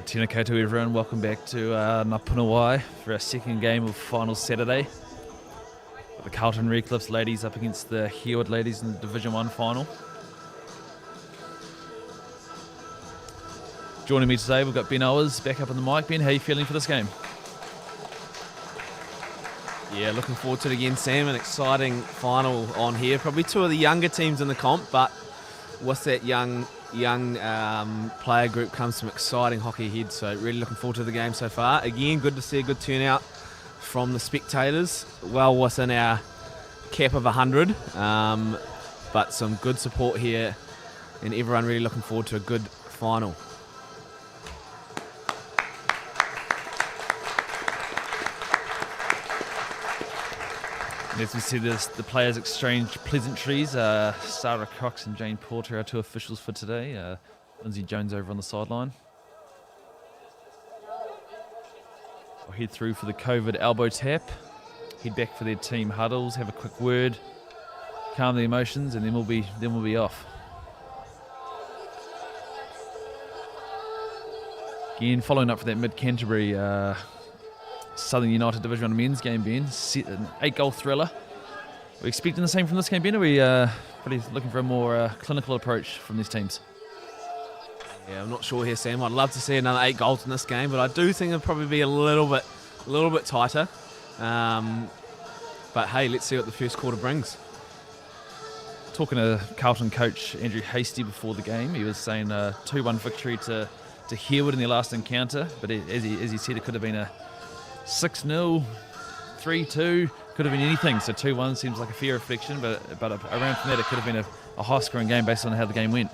Tēnā koutou everyone, welcome back to Napunawai for our second game of Final Saturday. The Carlton Redcliffs ladies up against the Herewood ladies in the Division 1 final. Joining me today, we've got Ben Owers back up on the mic. Ben, how are you feeling for this game? Yeah, looking forward to it again, Sam. An exciting final on here. Probably two of the younger teams in the comp, but with that young player group comes some exciting hockey ahead. So really looking forward to the game so far. Again, good to see a good turnout from the spectators. Well within our cap of 100, but some good support here, and everyone really looking forward to a good final. And as we see this, the players exchange pleasantries. Sarah Cox and Jane Porter, our two officials for today. Lindsay Jones over on the sideline. We'll head through for the COVID elbow tap. Head back for their team huddles, have a quick word, calm the emotions, and then we'll be off. Again, following up for that mid-Canterbury Southern United Division 1 men's game, Ben. An 8-goal thriller. Are we expecting the same from this game, Ben? Or are we pretty looking for a more clinical approach from these teams? Yeah, I'm not sure here, Sam. I'd love to see another 8 goals in this game, but I do think it'll probably be a little bit tighter. But hey, let's see what the first quarter brings. Talking to Carlton coach Andrew Hasty before the game, he was saying a 2-1 victory to Herewood in their last encounter, but as he said, it could have been a 6-0, 3-2, could have been anything. So 2-1 seems like a fair reflection, but around from that it could have been a high-scoring game based on how the game went.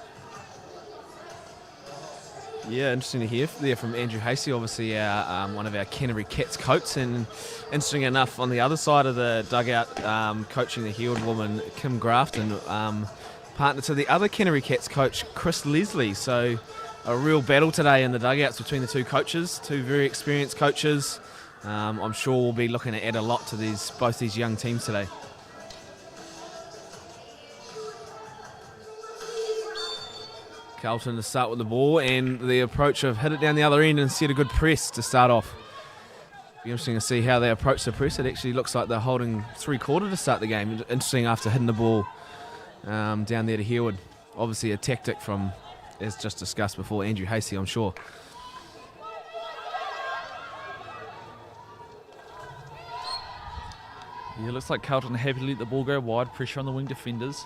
Yeah, interesting to hear there from Andrew Hasty, obviously one of our Canterbury Cats coats, and interesting enough, on the other side of the dugout, coaching the Herewood woman Kim Grafton, partner to the other Canterbury Cats coach Chris Leslie. So a real battle today in the dugouts between the two coaches, two very experienced coaches. I'm sure we'll be looking to add a lot to both these young teams today. Carlton to start with the ball, and the approach of hit it down the other end and set a good press to start off. Be interesting to see how they approach the press. It actually looks like they're holding 3/4 to start the game. Interesting after hitting the ball down there to Herewood. Obviously a tactic from, as just discussed before, Andrew Hasty, I'm sure. Yeah, it looks like Carlton happy to let the ball go wide, pressure on the wing defenders.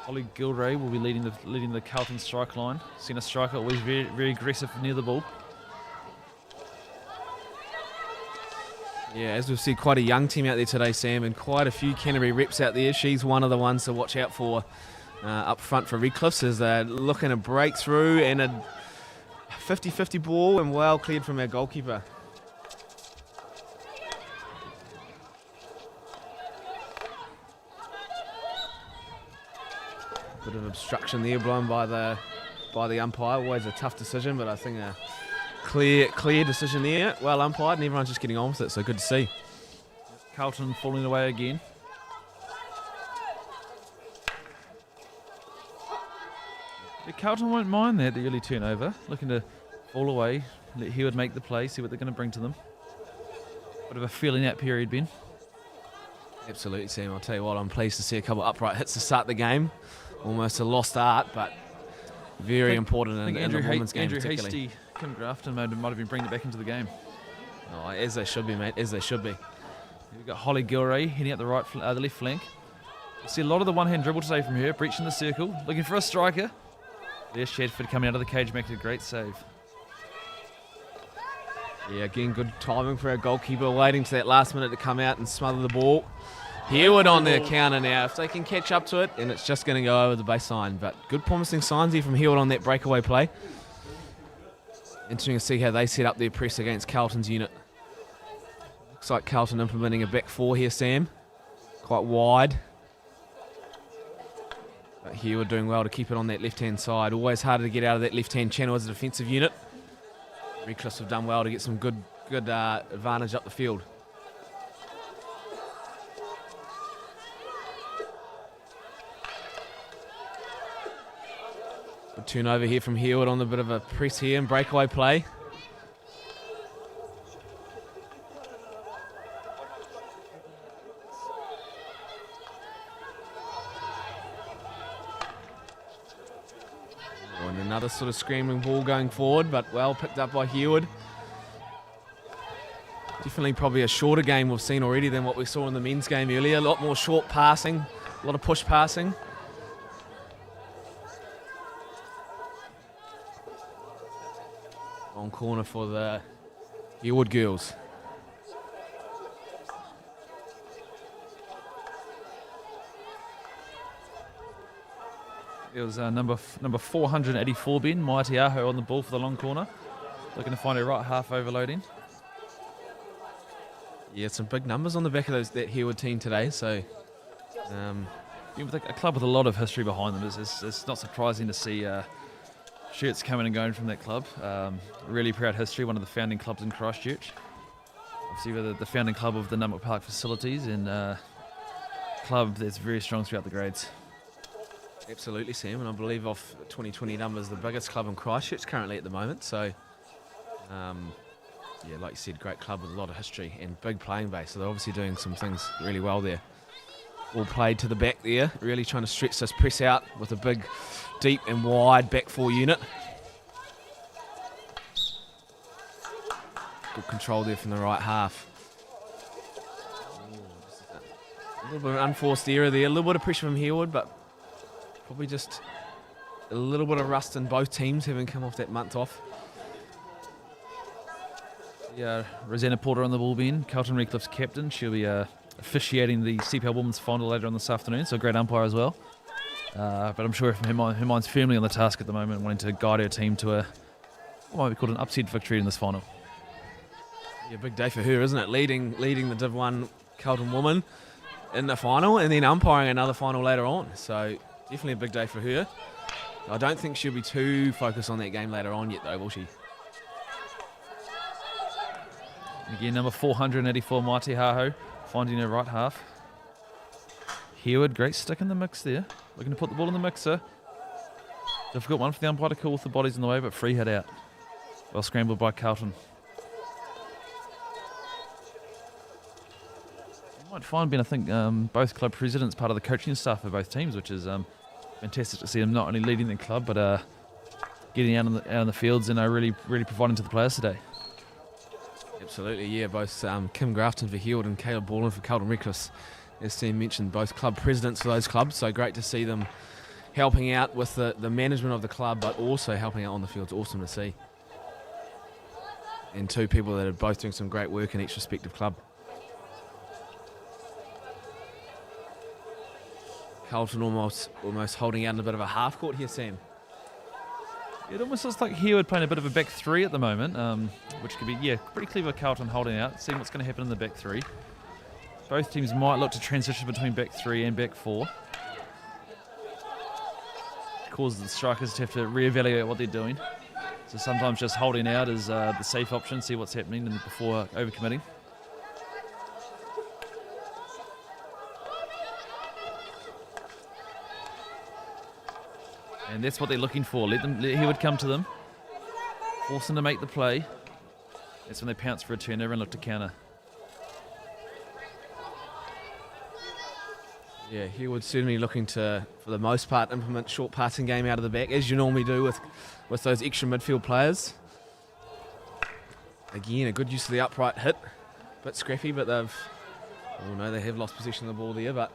Holly Gilray will be leading the Carlton strike line. Centre striker always very, very aggressive near the ball. Yeah, as we've seen, quite a young team out there today, Sam, and quite a few Canterbury reps out there. She's one of the ones to watch out for up front for Redcliffs, as they're looking to break through, and a 50-50 ball, and well cleared from our goalkeeper. Bit of obstruction there blown by the umpire. Always a tough decision, but I think a clear decision there. Well umpired, and everyone's just getting on with it, so good to see. Carlton falling away again. Yeah, Carlton won't mind that, the early turnover. Looking to fall away, let Herewood make the play, see what they're going to bring to them. Bit of a feeling out period, Ben. Absolutely, Sam. I'll tell you what, I'm pleased to see a couple of upright hits to start the game. Almost a lost art, but very important in the women's game particularly. Andrew Hasty, Kim Grafton might have been bringing it back into the game. Oh, as they should be, mate, as they should be. We've got Holly Gilray heading out the left flank. You see a lot of the one-hand dribble today from her, breaching the circle, looking for a striker. There's Shadford coming out of the cage, making a great save. Yeah, again, good timing for our goalkeeper, waiting to that last minute to come out and smother the ball. Herewood on the counter now, if they can catch up to it, and it's just going to go over the baseline. But good promising signs here from Herewood on that breakaway play. Interesting to see how they set up their press against Carlton's unit. Looks like Carlton implementing a back four here, Sam. Quite wide. But Herewood doing well to keep it on that left-hand side. Always harder to get out of that left-hand channel as a defensive unit. Redcliffs have done well to get some good advantage up the field. turnover here from Herewood on the bit of a press here and breakaway play. And another sort of scrambling ball going forward, but well picked up by Herewood. Definitely probably a shorter game we've seen already than what we saw in the men's game earlier. A lot more short passing, a lot of push passing. On corner for the Herewood girls. It was number 484, Ben, Mighty Aho on the ball for the long corner. Looking to find a right half overloading. Yeah, some big numbers on the back of that Herewood team today. So, With a club with a lot of history behind them, it's not surprising to see shirts coming and going from that club. Really proud history, one of the founding clubs in Christchurch. Obviously, the founding club of the Nunmook Park facilities and club that's very strong throughout the grades. absolutely, Sam, and I believe off 2020 numbers, the biggest club in Christchurch currently at the moment. So, yeah, like you said, great club with a lot of history and big playing base. So they're obviously doing some things really well there. All played to the back there, really trying to stretch this press out with a big, deep and wide back four unit. Good control there from the right half. A little bit of an unforced error there, a little bit of pressure from Herewood, but probably just a little bit of rust in both teams having come off that month off. Yeah, Rosanna Porter on the ball, Ben, Carlton Redcliffe's captain. She'll be officiating the CPL Women's Final later on this afternoon, so a great umpire as well. But I'm sure her mind's firmly on the task at the moment, wanting to guide her team to what might be called an upset victory in this final. Yeah, big day for her, isn't it? Leading the Div 1 Carlton woman in the final and then umpiring another final later on. So definitely a big day for her. I don't think she'll be too focused on that game later on yet, though, will she? Again, number 484, Mighty Haho, finding her right half. Herewood, great stick in the mix there. Looking to put the ball in the mixer. Difficult one for the umpire to call with the bodies in the way, but free hit out. Well scrambled by Carlton. You might find, Ben, I think both club presidents part of the coaching staff for both teams, which is fantastic to see them not only leading the club, but getting out on the fields and really providing to the players today. Absolutely, yeah. Both Kim Grafton for Herewood and Caleb Borland for Carlton Redcliffe, as Sam mentioned, both club presidents for those clubs. So great to see them helping out with the management of the club, but also helping out on the field. It's awesome to see. And two people that are both doing some great work in each respective club. Carlton almost holding out in a bit of a half court here, Sam. It almost looks like Herewood playing a bit of a back three at the moment, which could be, pretty clever Carlton holding out, seeing what's going to happen in the back three. Both teams might look to transition between back three and back four. It causes the strikers to have to reevaluate what they're doing. So sometimes just holding out is the safe option, see what's happening before overcommitting. And that's what they're looking for. Let Herewood come to them. Force them to make the play. That's when they pounce for a turnover and look to counter. Yeah, Herewood certainly looking to, for the most part, implement short passing game out of the back, as you normally do with those extra midfield players. Again, a good use of the upright hit. Bit scrappy, but they have lost possession of the ball there, but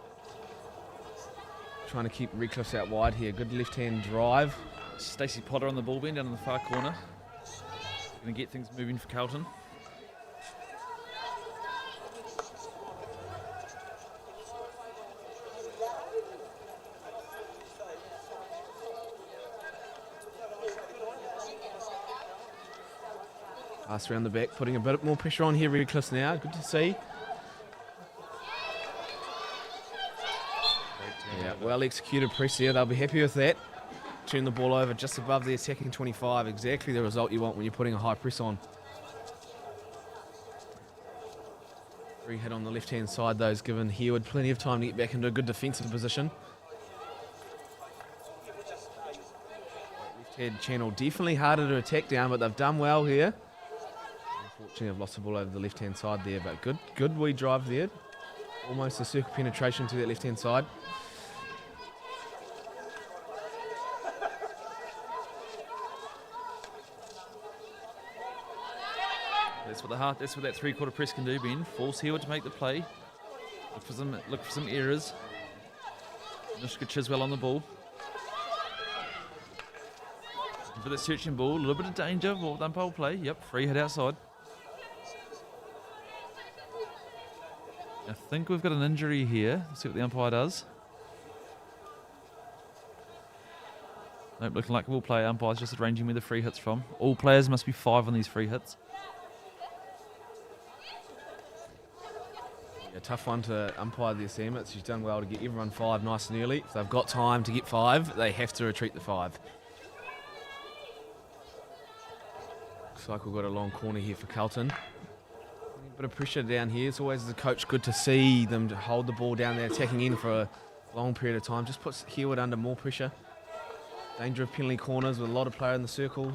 trying to keep Redcliffe's out wide here. Good left-hand drive. Stacey Potter on the ball bend down in the far corner. Going to get things moving for Carlton. Pass around the back, putting a bit more pressure on here, Redcliffe now. Good to see. Yeah, well executed press there. They'll be happy with that. Turn the ball over just above the attacking 25. Exactly the result you want when you're putting a high press on. Free hit on the left-hand side, though, has given Herewood plenty of time to get back into a good defensive position. Ted Channel definitely harder to attack down, but they've done well here. Unfortunately, I've lost the ball over the left-hand side there, but good wee drive there. Almost a circle penetration to that left-hand side. That's what that three-quarter press can do, Ben. Force Herewood to make the play. Look for some errors. Nushka Chiswell on the ball. For that searching ball, a little bit of danger. Well done, pole play. Yep, free hit outside. I think we've got an injury here. Let's see what the umpire does. Nope, looking like a ball play. Umpire's just arranging where the free hit's from. All players must be 5 on these free hits. A tough one to umpire there, Sam. She's done well to get everyone 5 nice and early. If they've got time to get 5, they have to retreat the 5. Looks like we've got a long corner here for Carlton. A bit of pressure down here. It's always, as a coach, good to see them to hold the ball down there, attacking in for a long period of time. Just puts Herewood under more pressure. Danger of penalty corners with a lot of players in the circle.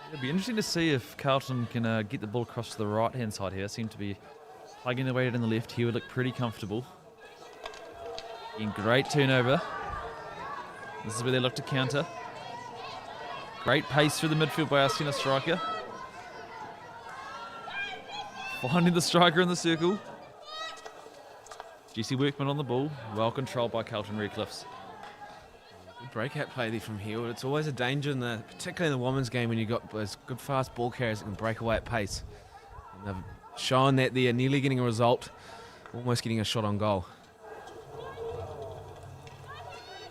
It'll be interesting to see if Carlton can get the ball across to the right-hand side here. Seem to be plugging their way in the left. Herewood look pretty comfortable. In great turnover. This is where they look to counter. Great pace through the midfield by our centre striker. Finding the striker in the circle. Jesse Workman on the ball. Well controlled by Carlton Redcliffs. Good breakout play there from Herewood. It's always a danger, particularly in the women's game, when you've got those good fast ball carriers that can break away at pace. And they've shown that they're nearly getting a result, almost getting a shot on goal.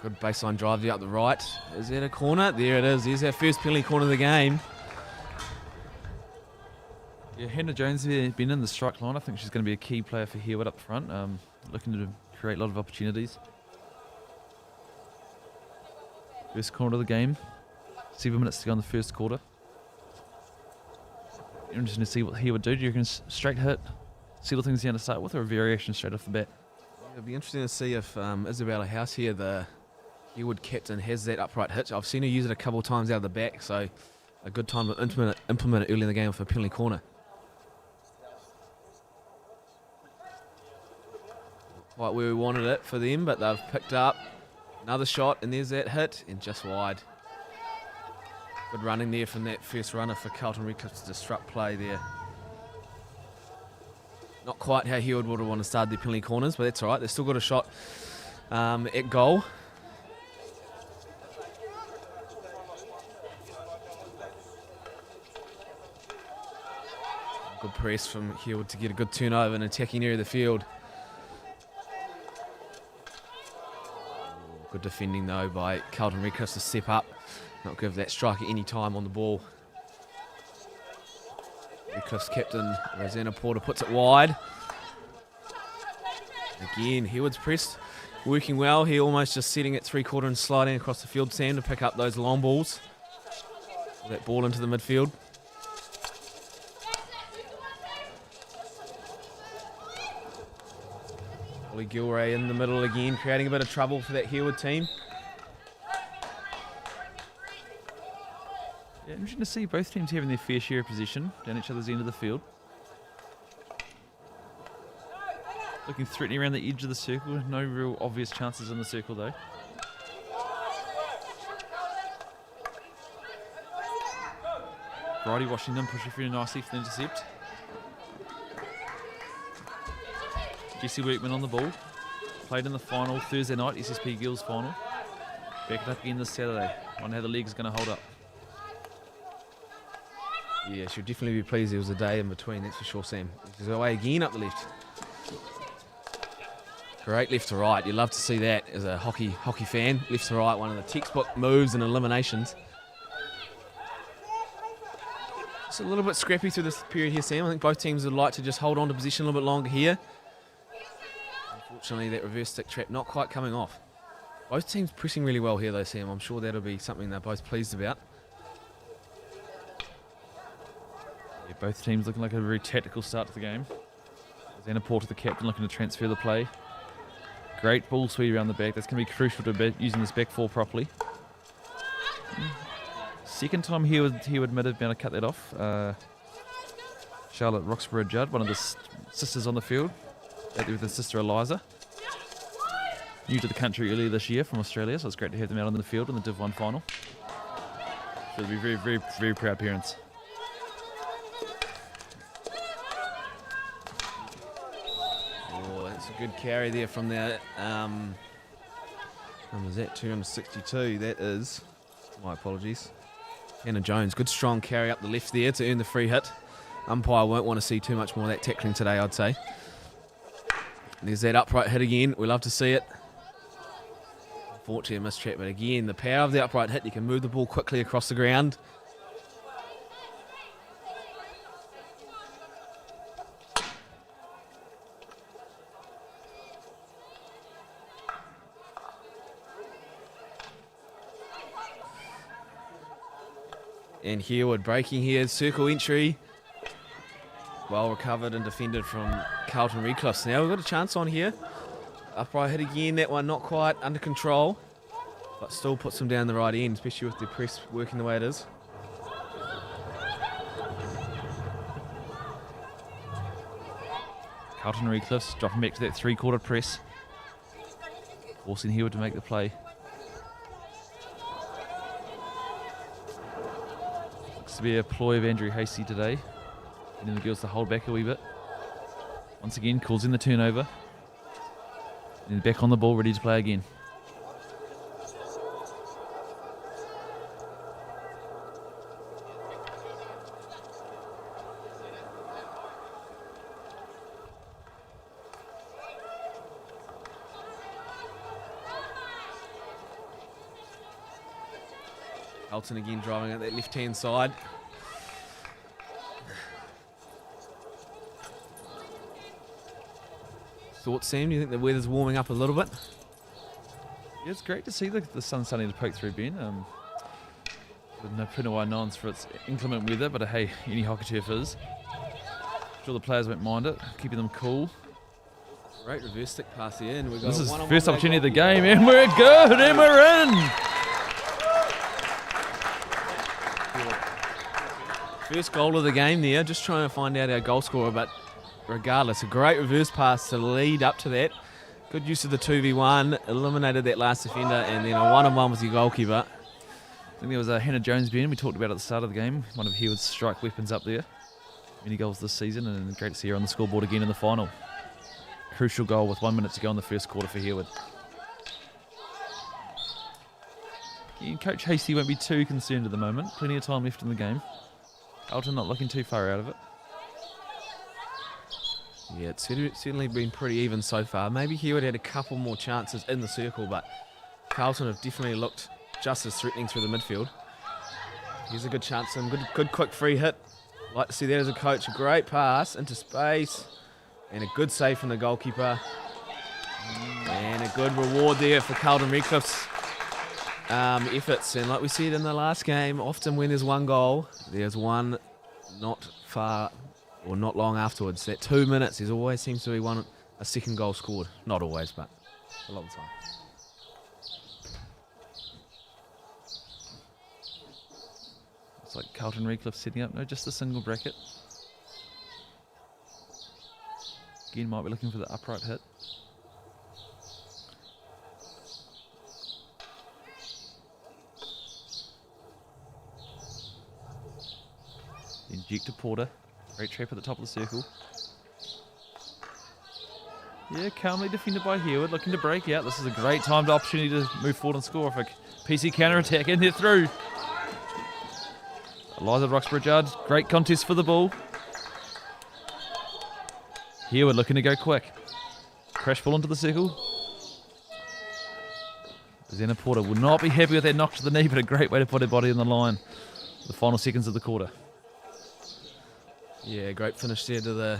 Good baseline drive there up the right. Is that a corner? There it is. There's our first penalty corner of the game. Yeah, Hannah Jones has been in the strike line. I think she's going to be a key player for Herewood up front. Looking to create a lot of opportunities. First corner of the game. 7 minutes to go in the first quarter. Interesting to see what Herewood do. Do you reckon straight hit, settle things down to start with, or a variation straight off the bat? It'll be interesting to see if Isabella House here, the Herewood captain, has that upright hit. I've seen her use it a couple of times out of the back, so a good time to implement it early in the game for a penalty corner. Quite where we wanted it for them, but they've picked up another shot, and there's that hit, and just wide. Good running there from that first runner for Carlton Redcliffs to disrupt play there. Not quite how Herewood would have wanted to start their penalty corners, but that's all right. They've still got a shot at goal. Good press from Herewood to get a good turnover in an attacking area of the field. Good defending though by Carlton Redcliffs to step up, not give that striker any time on the ball. Redcliffs captain Rosanna Porter puts it wide. Again, Herewood's pressed, working well. He almost just setting it 3/4 and sliding across the field, Sam, to pick up those long balls. That ball into the midfield. Ollie Gilray in the middle again, creating a bit of trouble for that Herewood team. Yeah, interesting to see both teams having their fair share of possession down each other's end of the field. Looking threatening around the edge of the circle. No real obvious chances in the circle though. Bridie Washington pushing through nicely for the intercept. Jesse Workman on the ball. Played in the final Thursday night, SSP Girls final. Back it up again this Saturday. Wonder how the league's going to hold up. Yeah, she'll definitely be pleased there was a day in between, that's for sure, Sam. She's away again up the left. Great left to right. You love to see that as a hockey fan. Left to right, one of the textbook moves and eliminations. It's a little bit scrappy through this period here, Sam. I think both teams would like to just hold on to position a little bit longer here. Unfortunately, that reverse stick trap not quite coming off. Both teams pressing really well here, though, Sam. I'm sure that'll be something they're both pleased about. Yeah, both teams looking like a very tactical start to the game. Rosanna Porter, the captain, looking to transfer the play. Great ball sweep around the back. That's going to be crucial to using this back four properly. Second time Herewood might have been able to cut that off. Charlotte Roxburgh-Judd, one of the sisters on the field, out there with her sister Eliza. New to the country earlier this year from Australia, so it's great to have them out on the field in the Div 1 final. So it'll be very, very, very proud parents. Oh, that's a good carry there from the, when was that, 262, that is, my apologies. Hannah Jones, good strong carry up the left there to earn the free hit. Umpire won't want to see too much more of that tackling today, I'd say. There's that upright hit again, we love to see it. Unfortunately a mistrap, but again, the power of the upright hit, you can move the ball quickly across the ground. And Herewood breaking here, circle entry. Well recovered and defended from Carlton Redcliffe. Now we've got a chance on here. Upright hit again, that one not quite under control, but still puts them down the right end, especially with the press working the way it is. Carlton Redcliffe's dropping back to that three-quarter press, forcing Herewood to make the play. Looks to be a ploy of Andrew Hasty today, getting the girls to hold back a wee bit. Once again, calls in the turnover. And back on the ball, ready to play again. Elton again driving at that left-hand side. Thoughts, Sam? Do you think the weather's warming up a little bit? Yeah, it's great to see the sun starting to poke through, Ben. With no Punawai Nons for its inclement weather, but hey, any hockey turf is. I'm sure the players won't mind it, keeping them cool. Great reverse stick pass here, and we've got This a is one-on-one first goal. opportunity of the game, and we're good, and we're in! First goal of the game there, just trying to find out our goal scorer, but regardless, a great reverse pass to lead up to that. Good use of the 2v1, eliminated that last defender, and then a one-on-one with your goalkeeper. I think there was a Hannah Jones Ben we talked about at the start of the game, one of Herewood's strike weapons up there. Many goals this season, and great to see her on the scoreboard again in the final. Crucial goal with 1 minute to go in the first quarter for Herewood. And Coach Hasty won't be too concerned at the moment. Plenty of time left in the game. Carlton not looking too far out of it. Yeah, it's certainly been pretty even so far. Maybe Herewood had a couple more chances in the circle, but Carlton have definitely looked just as threatening through the midfield. Here's a good chance, and good quick free hit. Like to see that as a coach. A great pass into space, and a good save from the goalkeeper. And a good reward there for Carlton Redcliffe's efforts. And like we said in the last game, often when there's one goal, there's one not far or not long afterwards. That 2 minutes, there always seems to be a second goal scored. Not always, but a lot of the time. It's like Carlton Redcliffe setting up, no, just a single bracket. Again, might be looking for the upright hit. Inject to Porter. Great trap at the top of the circle. Yeah, calmly defended by Herewood, looking to break out. This is a great timed opportunity to move forward and score off a PC counter-attack, and they're through. Eliza Roxburgh-Judd, great contest for the ball. Herewood looking to go quick. Crash ball into the circle. Zena Porter will not be happy with that knock to the knee, but a great way to put her body in the line. The final seconds of the quarter. Yeah, great finish there to the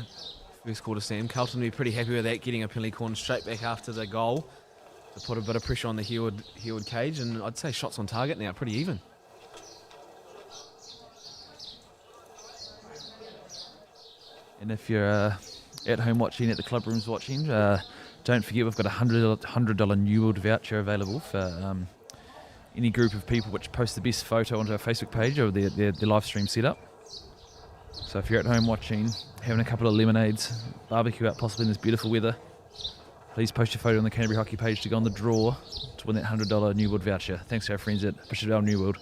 first quarter, Sam. Carlton will be pretty happy with that, getting a penalty corner straight back after the goal to put a bit of pressure on the Herewood cage, and I'd say shots on target now, pretty even. And if you're at home watching, at the club rooms watching, Don't forget we've got a $100 New World voucher available for any group of people which post the best photo onto our Facebook page or their live stream setup. So if you're at home watching, having a couple of lemonades, barbecue out possibly in this beautiful weather, please post your photo on the Canterbury Hockey page to go on the draw to win that $100 New World voucher. Thanks to our friends at Bishop Dale New World.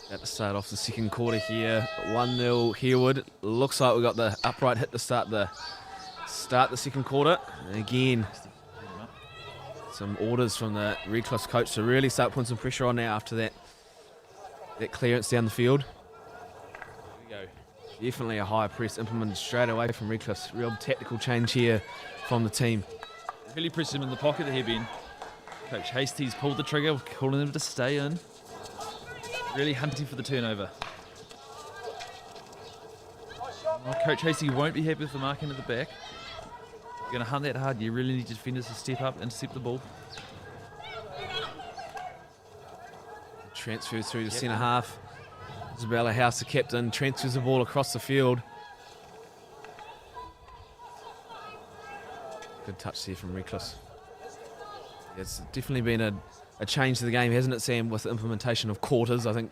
At the start off the second quarter here, 1-0 Herewood. Looks like we got the upright hit to start the second quarter. And again, some orders from the Redcliffe coach to really start putting some pressure on now after that clearance down the field. Here we go. Definitely a high press implemented straight away from Redcliffe. Real tactical change here from the team. Really pressed him in the pocket there, Ben. Coach Hastie's pulled the trigger, calling him to stay in. Really hunting for the turnover. Oh, Coach Hastie won't be happy with the marking at the back. You're going to hunt that hard. You really need your defenders to step up and intercept the ball. Transfers through the centre half. Isabella House, the captain, transfers the ball across the field. Good touch there from Redcliffe. It's definitely been a change to the game, hasn't it, Sam, with the implementation of quarters, I think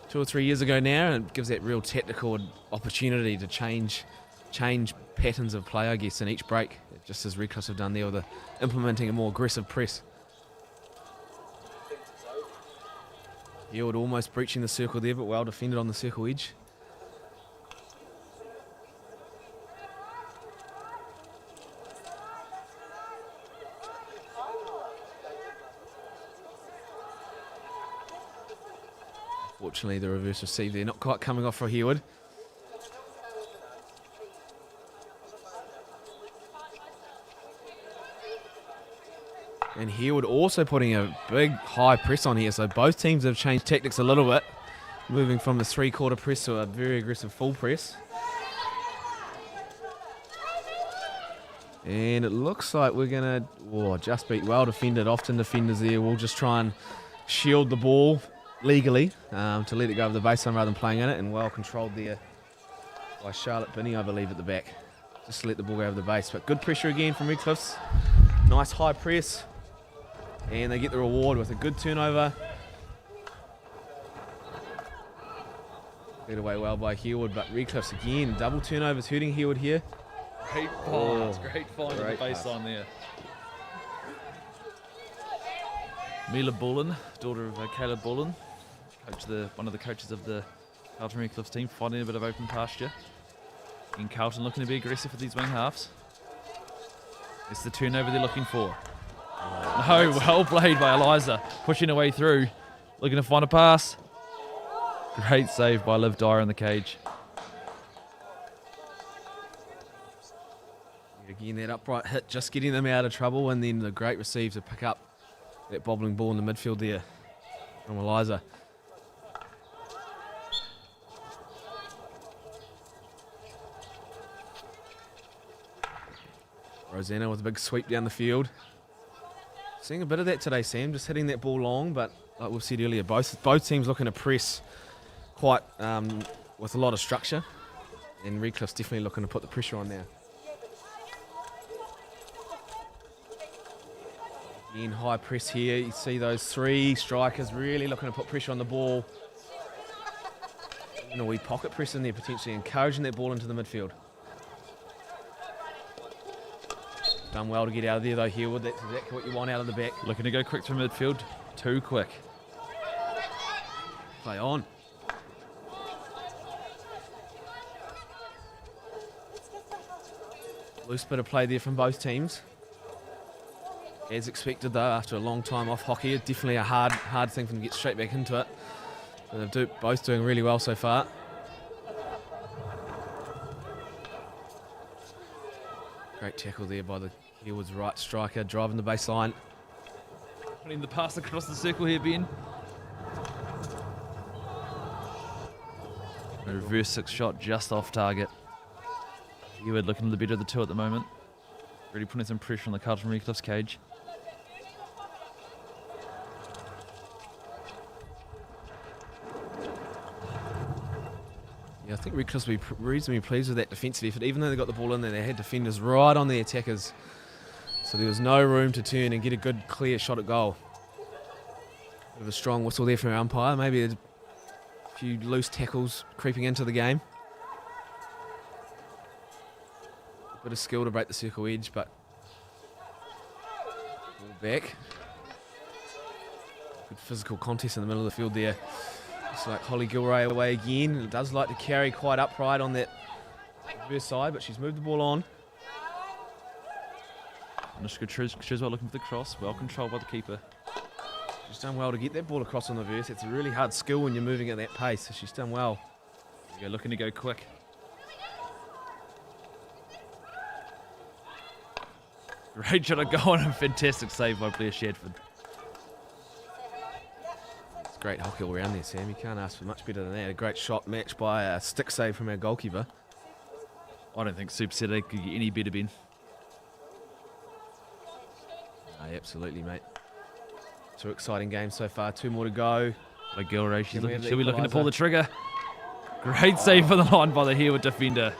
2 or 3 years ago now, and it gives that real tactical opportunity to change patterns of play, I guess, in each break, just as Redcliffe have done there with implementing a more aggressive press. Herewood almost breaching the circle there, but well defended on the circle edge. Fortunately, the reverse receive there, not quite coming off for Herewood. And Herewood also putting a big high press on here, so both teams have changed tactics a little bit, moving from the three-quarter press to a very aggressive full press. And it looks like we're going to just beat well defended. Often defenders there will just try and shield the ball legally to let it go over the baseline rather than playing in it, and well controlled there by Charlotte Binney, I believe, at the back. Just to let the ball go over the base, but good pressure again from Redcliffe's. Nice high press, and they get the reward with a good turnover. Led away well by Herewood, but Redcliffe's again, double turnovers hurting Herewood here. Great find, great find on the baseline there. Mila Bullen, daughter of Caleb Bullen, one of the coaches of the Carlton Redcliffe team, finding a bit of open pasture. And Carlton looking to be aggressive with these wing halves. It's the turnover they're looking for. No, well played by Eliza, pushing her way through, looking to find a pass. Great save by Liv Dyer in the cage. Again, that upright hit, just getting them out of trouble, and then the great receive to pick up that bobbling ball in the midfield there from Eliza. Rosanna with a big sweep down the field. Seeing a bit of that today, Sam, just hitting that ball long, but like we've said earlier, both teams looking to press quite with a lot of structure, and Redcliffe's definitely looking to put the pressure on now. Again, high press here. You see those three strikers really looking to put pressure on the ball. And a wee pocket press in there, potentially encouraging that ball into the midfield. Done well to get out of there though, Herewood. That's exactly what you want out of the back. Looking to go quick through midfield. Too quick. Play on. Loose bit of play there from both teams. As expected though, after a long time off hockey, it's definitely a hard thing for them to get straight back into it. But they're both doing really well so far. Great tackle there by the Herewood's right striker, driving the baseline. Putting the pass across the circle here, Ben. A reverse 6 shot just off target. Herewood looking the better of the two at the moment. Really putting some pressure on the Carlton Redcliffe's cage. Yeah, I think Redcliffe's will be reasonably pleased with that defensive effort. Even though they got the ball in there, they had defenders right on the attackers. So there was no room to turn and get a good, clear shot at goal. Bit of a strong whistle there from our umpire. Maybe a few loose tackles creeping into the game. A bit of skill to break the circle edge, but ball back. Good physical contest in the middle of the field there. It's like Holly Gilray away again. It does like to carry quite upright on that reverse side, but she's moved the ball on. Anushka Chiswell looking for the cross. Well controlled by the keeper. She's done well to get that ball across on the reverse. It's a really hard skill when you're moving at that pace, so she's done well. Yeah, looking to go quick. Great shot at goal and a fantastic save by Blair Shadford. It's great hockey all around there, Sam. You can't ask for much better than that. A great shot matched by a stick save from our goalkeeper. I don't think Super Saturday could get any better, Ben. No, absolutely, mate. 2 exciting games so far. 2 more to go. Like Gilray, she'll be looking to equaliser? pull the trigger. Great save for the line by the Herewood defender.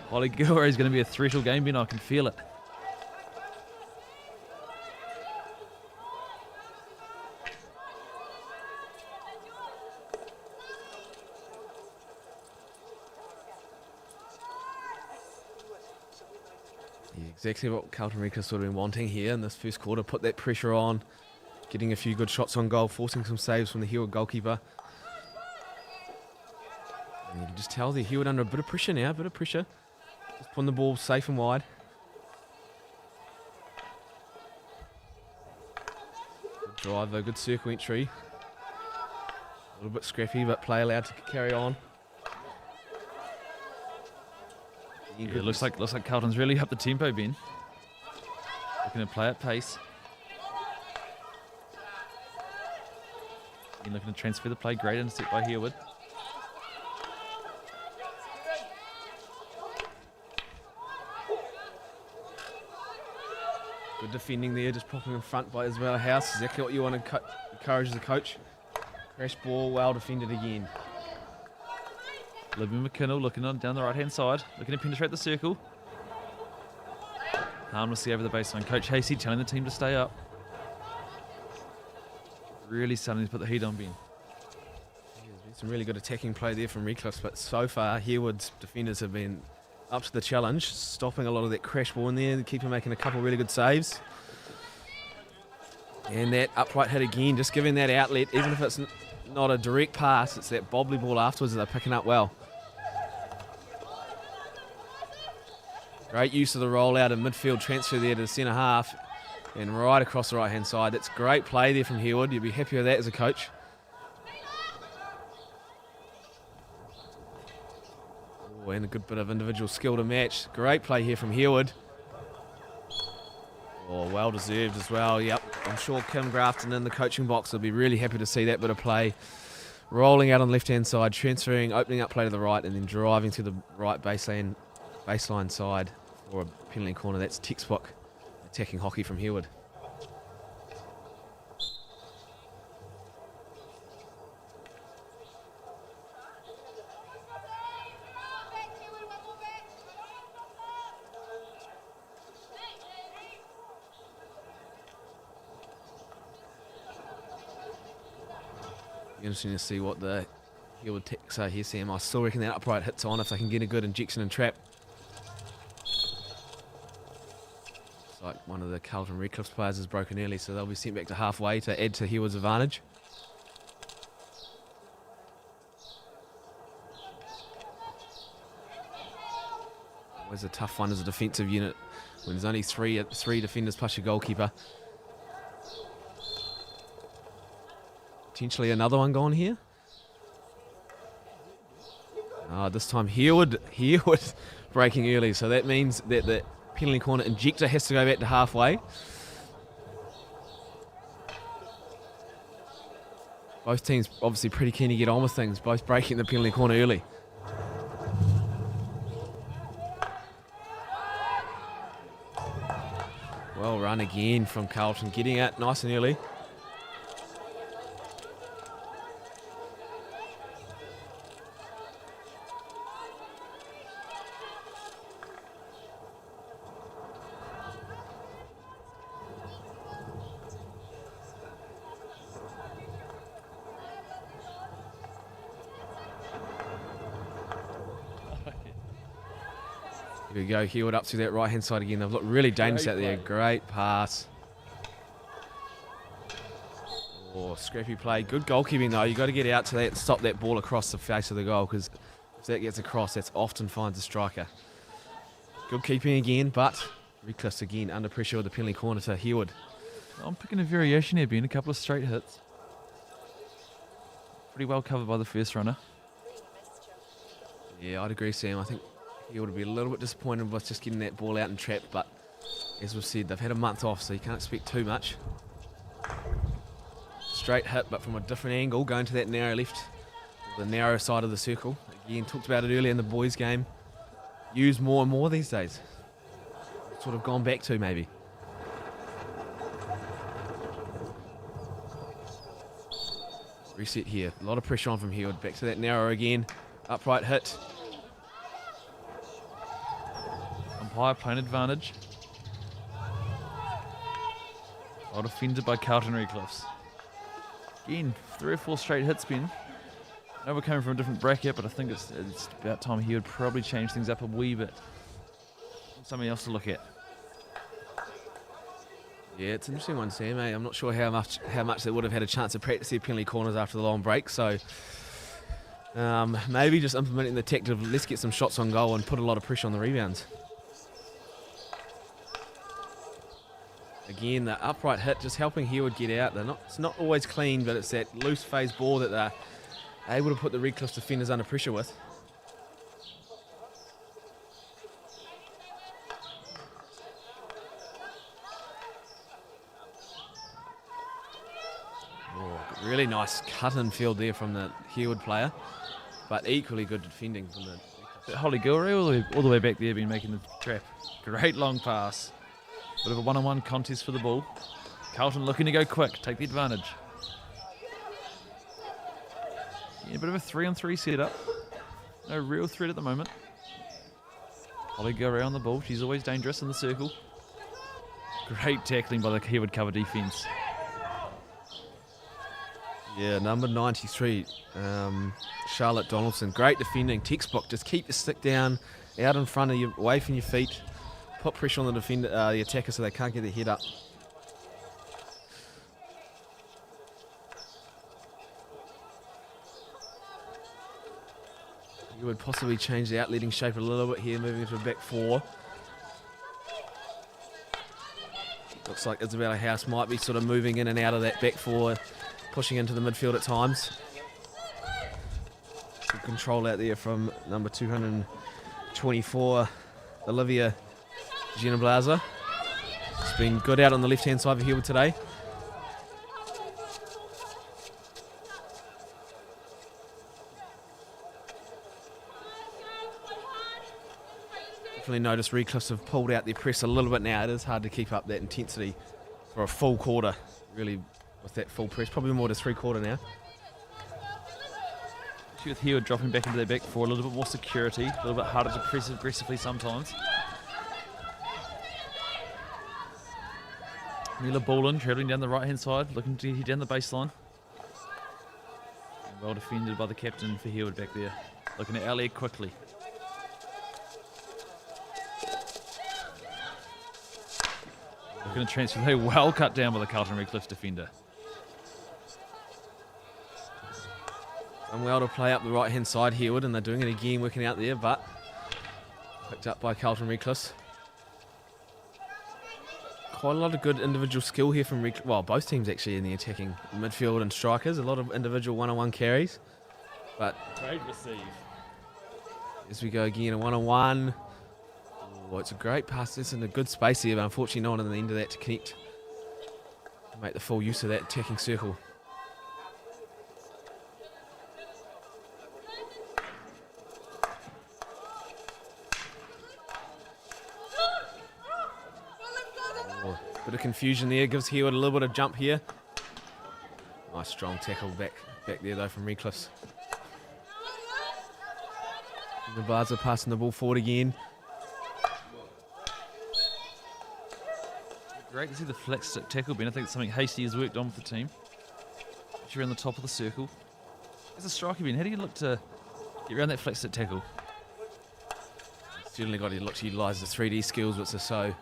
Holly Gilray is going to be a threat game, Ben. I can feel it. Yeah, exactly what Carlton Redcliffe sort of been wanting here in this first quarter. Put that pressure on, getting a few good shots on goal, forcing some saves from the Herewood goalkeeper. And you can just tell the Herewood under a bit of pressure now, Just putting the ball safe and wide. Good drive though, good circle entry. A little bit scrappy, but play allowed to carry on. Yeah, it looks like Carlton's really upped the tempo, Ben. Looking to play at pace. And looking to transfer the play. Great intercept by Herewood. Good defending there, just popping in front by Isabella House. Exactly what you want to encourage as a coach. Crash ball, well defended again. Olivia McKinnell looking on down the right-hand side, looking to penetrate the circle. Harmlessly over the baseline. Coach Hasty telling the team to stay up. Really starting to put the heat on, Ben. There's been some really good attacking play there from Redcliffe, but so far Herewood's defenders have been up to the challenge, stopping a lot of that crash ball in there. The keeper making a couple of really good saves. And that upright hit again, just giving that outlet, even if it's not a direct pass, it's that bobbly ball afterwards that they're picking up well. Great use of the rollout and midfield transfer there to the centre half and right across the right hand side. That's great play there from Herewood. You'll be happy with that as a coach. Oh, and a good bit of individual skill to match. Great play here from Herewood. Oh, well deserved as well. Yep, I'm sure Kim Grafton in the coaching box will be really happy to see that bit of play. Rolling out on the left hand side, transferring, opening up play to the right, and then driving to the right baseline side for a penalty corner. That's textbook attacking hockey from Herewood. Interesting to see what the Herewood so here, Sam. I still reckon that upright hit's on if they can get a good injection and trap. It's like one of the Carlton Redcliffe's players is broken early, so they'll be sent back to halfway to add to Herewood's advantage. Always a tough one as a defensive unit when there's only three defenders plus your goalkeeper. Potentially another one gone here. This time Herewood breaking early, so that means that the penalty corner injector has to go back to halfway. Both teams obviously pretty keen to get on with things, both breaking the penalty corner early. Well run again from Carlton, getting it nice and early. Here we go, Herewood up to that right-hand side again. They've looked really dangerous out there. Great pass. Oh, scrappy play. Good goalkeeping, though. You've got to get out to that and stop that ball across the face of the goal, because if that gets across, that's often finds a striker. Good keeping again, but Redcliffe's again under pressure with the penalty corner to Herewood. I'm picking a variation here, Ben. A couple of straight hits. Pretty well covered by the first runner. Yeah, I'd agree, Sam. I think he would be a little bit disappointed with just getting that ball out and trapped, but as we've said, they've had a month off, so you can't expect too much. Straight hit, but from a different angle, going to that narrow left, the narrow side of the circle. Again, talked about it earlier in the boys' game. Used more and more these days. Sort of gone back to, maybe. Reset here. A lot of pressure on from Herewood. Back to that narrow again. Upright hit. Umpire plane advantage. Well defended by Carlton Redcliffe's. Again, 3 or 4 straight hits, Ben. I know we're coming from a different bracket, but I think it's about time he would probably change things up a wee bit. Something else to look at. Yeah, it's an interesting one, Sam. I'm not sure how much they would have had a chance to practice their penalty corners after the long break. So maybe just implementing the tactic of let's get some shots on goal and put a lot of pressure on the rebounds. Again, the upright hit just helping Herewood get out. It's not always clean, but it's that loose phase ball that they're able to put the Redcliffe defenders under pressure with. Oh, really nice cut in field there from the Herewood player, but equally good defending from the Holly Gilroy all the way back there, been making the trap. Great long pass. Bit of a one-on-one contest for the ball. Carlton looking to go quick, take the advantage. Yeah, a bit of a 3-on-3 setup. No real threat at the moment. Holly Gilroy on the ball. She's always dangerous in the circle. Great tackling by the Herewood cover defence. Yeah, number 93, Charlotte Donaldson. Great defending, textbook. Just keep the stick down, out in front of you, away from your feet. Put pressure on the defender, the attacker, so they can't get their head up. You would possibly change the outletting shape a little bit here, moving into a back 4. Looks like Isabella House might be sort of moving in and out of that back 4, pushing into the midfield at times. Good control out there from number 224, Olivia Gina Blaser. It's been good out on the left-hand side for Herewood today. Definitely noticed Redcliffe's have pulled out their press a little bit now. It is hard to keep up that intensity for a full quarter, really, with that full press. Probably more to 3/4 now. With Herewood dropping back into their back 4, a little bit more security, a little bit harder to press aggressively sometimes. Mila Ballin travelling down the right-hand side, looking to head down the baseline. Well defended by the captain for Herewood back there. Looking at Elliot quickly. Looking to transfer. They well cut down by the Carlton Redcliffe defender. Done well to play up the right-hand side, Herewood, and they're doing it again, working out there, but picked up by Carlton Redcliffe. Quite a lot of good individual skill here from Redcliffe. Well, both teams actually in the attacking midfield and strikers. A lot of individual one-on-one carries. But Great receive. as we go again, a one-on-one. Oh, it's a great pass. It's in a good space here, but unfortunately no one in the end of that to connect. Make the full use of that attacking circle. Bit of confusion there, gives Herewood a little bit of jump here. Nice strong tackle back there though from Redcliffe. The Bards are passing the ball forward again. Great to see the flex stick tackle, Ben. I think it's something Hasty has worked on with the team. You're around the top of the circle. As a striker, Ben, how do you look to get around that flex stick tackle? Certainly got to look to utilise the 3D skills, which are so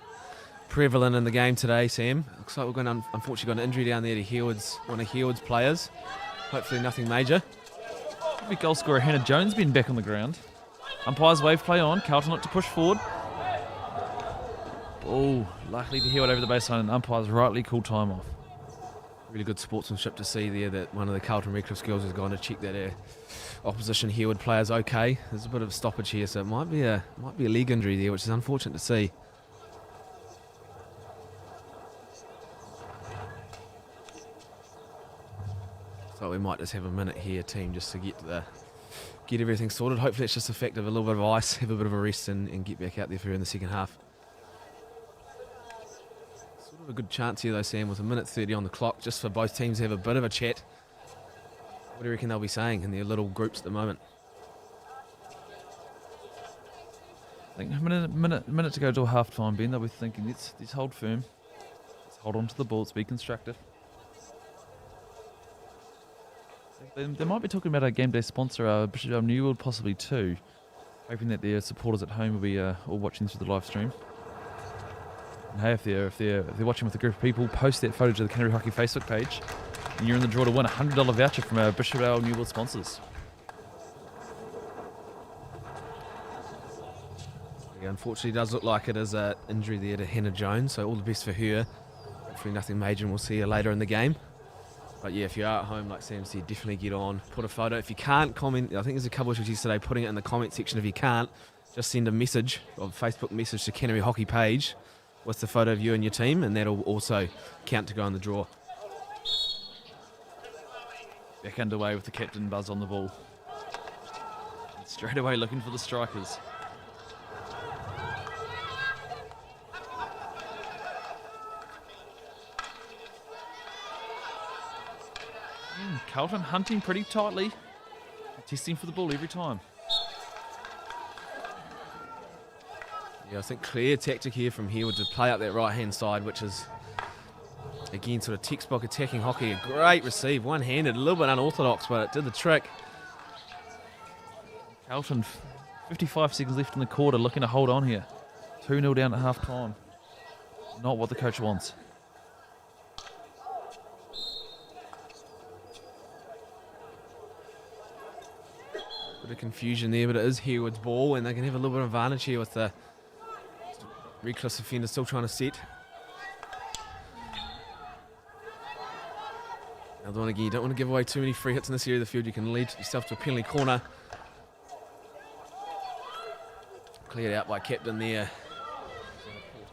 prevalent in the game today, Sam. Looks like we're going to, unfortunately, got an injury down there to one of Herewood's players. Hopefully nothing major. Big goal scorer Hannah Jones been back on the ground. Umpires wave play on. Carlton look to push forward. Ball luckily for Herewood over the baseline, and umpires rightly called time off. Really good sportsmanship to see there that one of the Carlton Redcliffe girls has gone to check that opposition Herewood player's okay. There's a bit of a stoppage here, so it might be a leg injury there, which is unfortunate to see. So we might just have a minute here, team, just to get everything sorted. Hopefully it's just a fact of a little bit of ice, have a bit of a rest and get back out there for in the second half. Sort of a good chance here though, Sam, with a minute 30 on the clock, just for both teams to have a bit of a chat. What do you reckon they'll be saying in their little groups at the moment? I think a minute to go till half time, Ben. They'll be thinking, let's hold firm. Let's hold on to the ball, let's be constructive. They might be talking about a game day sponsor, Bishop Newwood possibly too, hoping that their supporters at home will be all watching through the live stream. And hey, if they're watching with a group of people, post that photo to the Canterbury Hockey Facebook page, and you're in the draw to win a $100 voucher from our Bishop Newwood sponsors. Yeah, unfortunately, it does look like it is an injury there to Hannah Jones, so all the best for her. Hopefully nothing major, and we'll see her later in the game. But yeah, if you are at home, like Sam said, definitely get on, put a photo. If you can't comment, I think there's a couple of issues yesterday, putting it in the comment section. If you can't, just send a message, a Facebook message to Canterbury Hockey page with the photo of you and your team, and that'll also count to go in the draw. Back underway with the captain Buzz on the ball. And straight away looking for the strikers. Carlton hunting pretty tightly, testing for the ball every time. Yeah, I think clear tactic here from Herewood to play up that right-hand side, which is, again, sort of textbook attacking hockey. A great receive, one-handed, a little bit unorthodox, but it did the trick. Carlton, 55 seconds left in the quarter, looking to hold on here. 2-0 down at half-time. Not what the coach wants. Bit of confusion there, but it is Herewood's ball, and they can have a little bit of advantage here with the Redcliffe defender still trying to set. Another one again. You don't want to give away too many free hits in this area of the field. You can lead yourself to a penalty corner. Cleared out by captain there,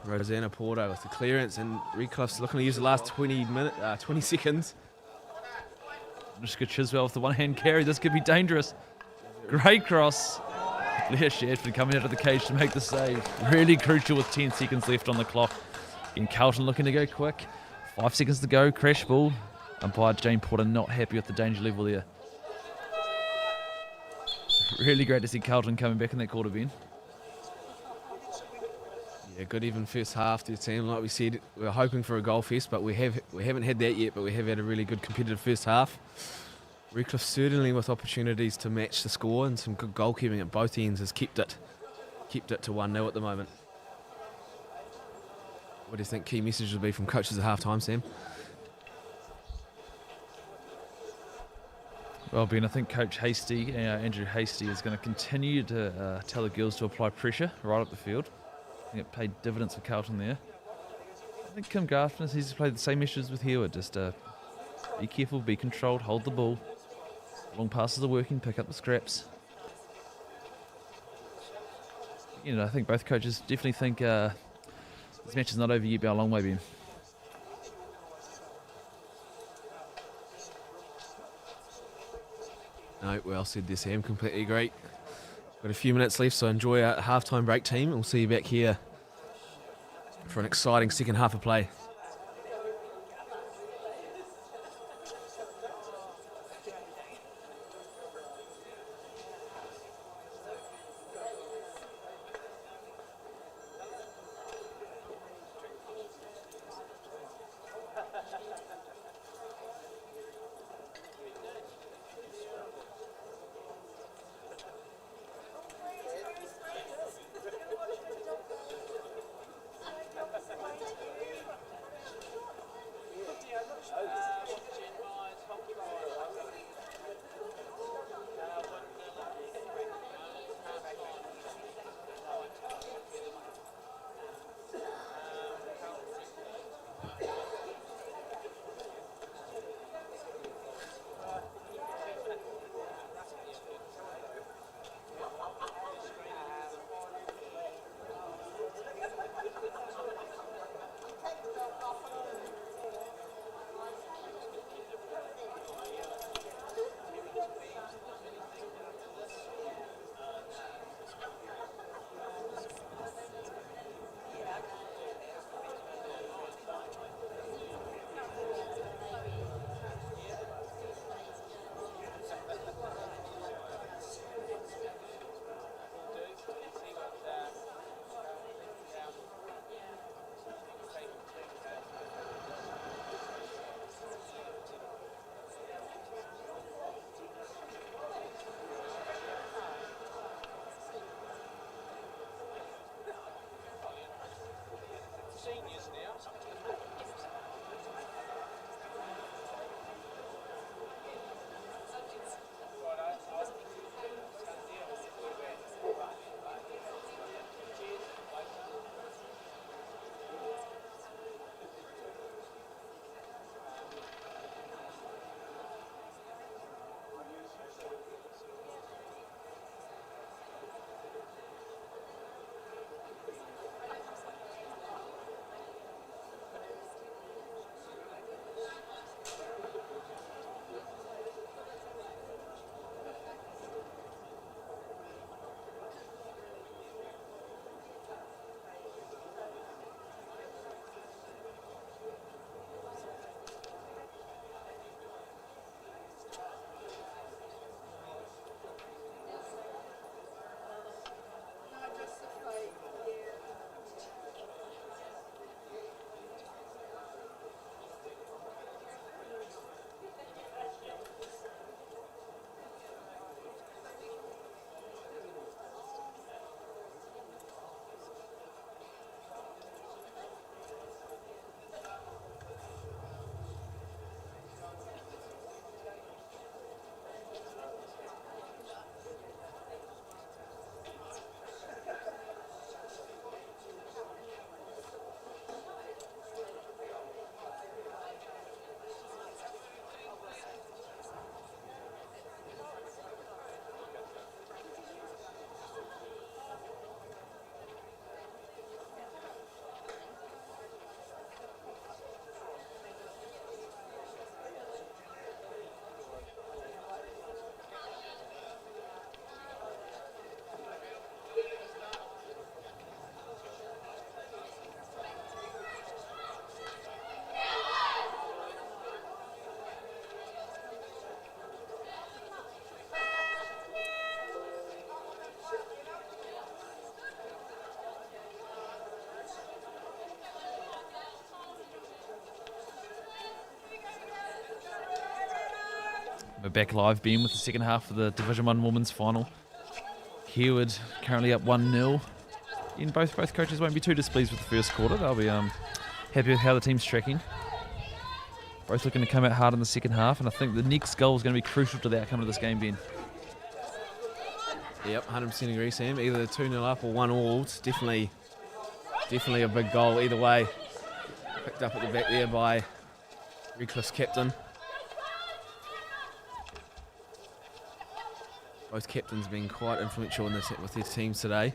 Rosanna Porto, with the clearance, and Redcliffe's looking to use the last 20 seconds. Mishka Chiswell with the one-hand carry. This could be dangerous. Great cross. Blair Shadford coming out of the cage to make the save. Really crucial with 10 seconds left on the clock. And Carlton looking to go quick. 5 seconds to go. Crash ball. Umpire Jane Porter not happy with the danger level there. Really great to see Carlton coming back in that quarter, Ben. Yeah, good even first half to the team. Like we said, we were hoping for a goal fest, but we haven't had that yet, but we have had a really good competitive first half. Redcliffe certainly with opportunities to match the score, and some good goalkeeping at both ends has kept it to 1-0 at the moment. What do you think key message will be from coaches at half-time, Sam? Well, Ben, I think Coach Hasty, Andrew Hasty, is going to continue to tell the girls to apply pressure right up the field. I think it paid dividends for Carlton there. I think Kim Grafton, he's played the same issues with Herewood. Just be careful, be controlled, hold the ball. Long passes are working, pick up the scraps. I think both coaches definitely think this match is not over yet by a long way, Ben. No, well said there, Sam. Completely agree. Got a few minutes left, so enjoy our half-time break, team. We'll see you back here for an exciting second half of play. We're back live, Ben, with the second half of the Division 1 Women's Final. Herewood currently up 1-0. And both coaches won't be too displeased with the first quarter. They'll be happy with how the team's tracking. Both looking to come out hard in the second half, and I think the next goal is going to be crucial to the outcome of this game, Ben. Yep, 100% agree, Sam. Either 2-0 up or 1-1. It's definitely a big goal either way. Picked up at the back there by Redcliffe's captain. Both captains being quite influential in this with their teams today.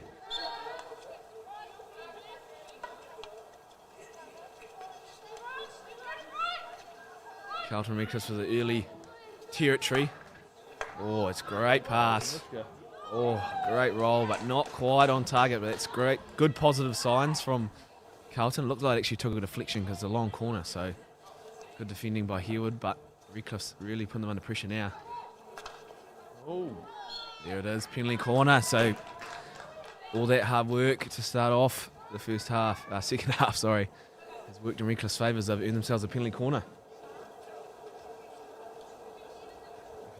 Carlton Redcliffe with the early territory. Oh, it's a great pass. Oh, great roll, but not quite on target. But it's great. Good positive signs from Carlton. Looked like it actually took a deflection because it's a long corner. So good defending by Herewood, but Redcliffe's really putting them under pressure now. Oh, there it is, penalty corner. So all that hard work to start off the second half, sorry, has worked in Redcliffe's favour as they've earned themselves a penalty corner.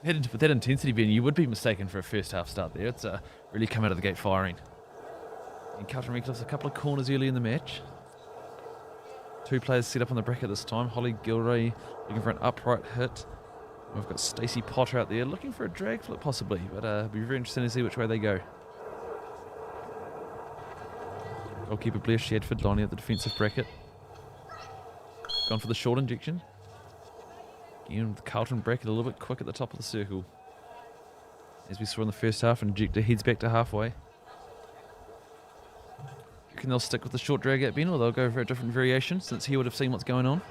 With that intensity, Ben, you would be mistaken for a first half start there. It's really come out of the gate firing. And Carlton Redcliffe's a couple of corners early in the match. Two players set up on the bracket this time. Holly Gilray looking for an upright hit. We've got Stacey Potter out there looking for a drag flip possibly, but it'll be very interesting to see which way they go. Goalkeeper Blair Shadford lining up the defensive bracket. Gone for the short injection. Again, the Carlton bracket a little bit quick at the top of the circle. As we saw in the first half, injector heads back to halfway. You reckon they'll stick with the short drag out, Ben, or they'll go for a different variation since he would have seen what's going on?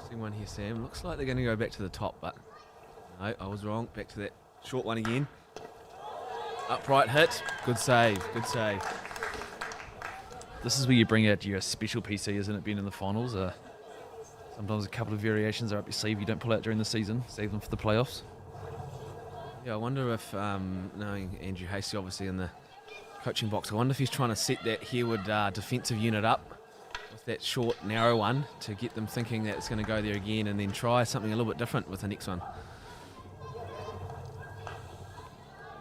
See one here, Sam. Looks like they're going to go back to the top, but no, I was wrong. Back to that short one again. Upright hit. Good save. Good save. This is where you bring out your special PC, isn't it, Ben, in the finals? Sometimes a couple of variations are up your sleeve you don't pull out during the season. Save them for the playoffs. Yeah, I wonder if, knowing Andrew Hasty obviously in the coaching box, I wonder if he's trying to set that Herewood defensive unit up with that short, narrow one to get them thinking that it's going to go there again and then try something a little bit different with the next one.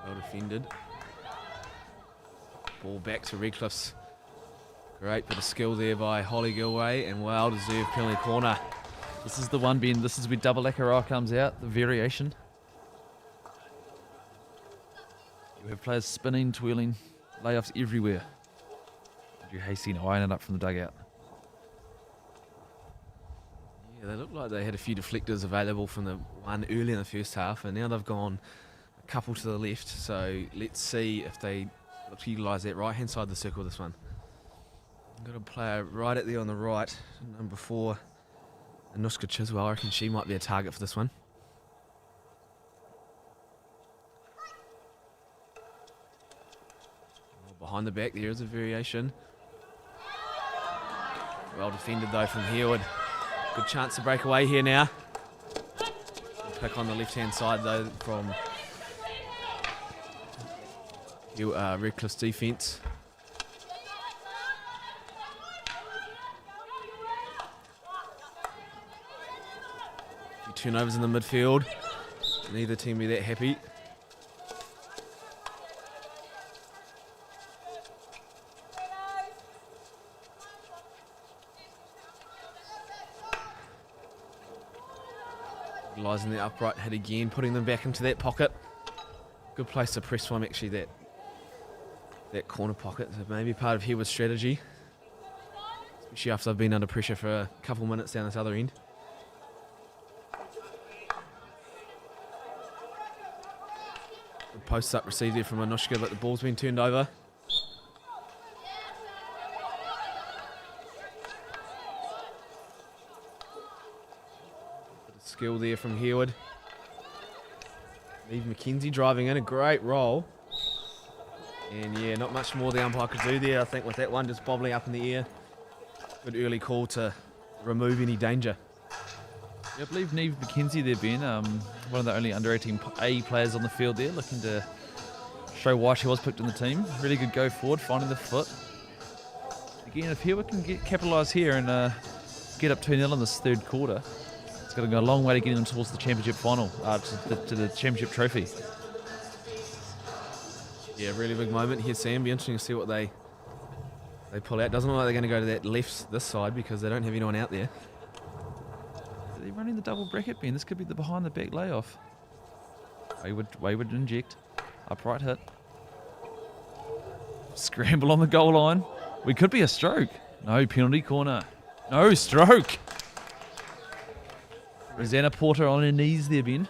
Well defended. Ball back to Redcliffe's. Great bit of skill there by Holly Gilway and well-deserved penalty corner. This is the one, Ben. This is where double Akara comes out, the variation. You have players spinning, twirling, layoffs everywhere. Andrew Hasty eyeing it up from the dugout. Yeah, they look like they had a few deflectors available from the one early in the first half, and now they've gone a couple to the left. So let's see if they look to utilise that right-hand side of the circle this one. Got a player right at there on the right, number 4, Anushka Chiswell. I reckon she might be a target for this one. Behind the back, there is a variation. Well defended though from Herewood. Good chance to break away here now. Pick on the left-hand side though from Redcliffe's defence. Turnovers in the midfield. Neither team be that happy. Utilising the upright hit again, putting them back into that pocket. Good place to press from actually, that corner pocket. So maybe part of Herewood's strategy. Especially after they've been under pressure for a couple minutes down this other end. Posts up received there from Anushka, but the ball's been turned over. Bit of skill there from Herewood. Neve McKenzie driving in, a great roll. And yeah, not much more the umpire could do there, I think, with that one just bobbling up in the air. Good early call to remove any danger. Yeah, I believe Neve McKenzie there, Ben, one of the only under 18 A players on the field there, looking to show why she was picked in the team. Really good go forward, finding the foot. Again, if Herewood can capitalise here and get up 2-0 in this third quarter, It's going to go a long way to getting them towards the championship final, to the championship trophy. Yeah, really big moment here, Sam. Be interesting to see what they pull out. Doesn't look like they're going to go to that left this side because they don't have anyone out there. Are they running the double bracket, Ben? This could be the behind the back layoff. Wayward inject. Upright hit. Scramble on the goal line. We could be a stroke. No, penalty corner. No, stroke. Rosanna Porter on her knees there, Ben.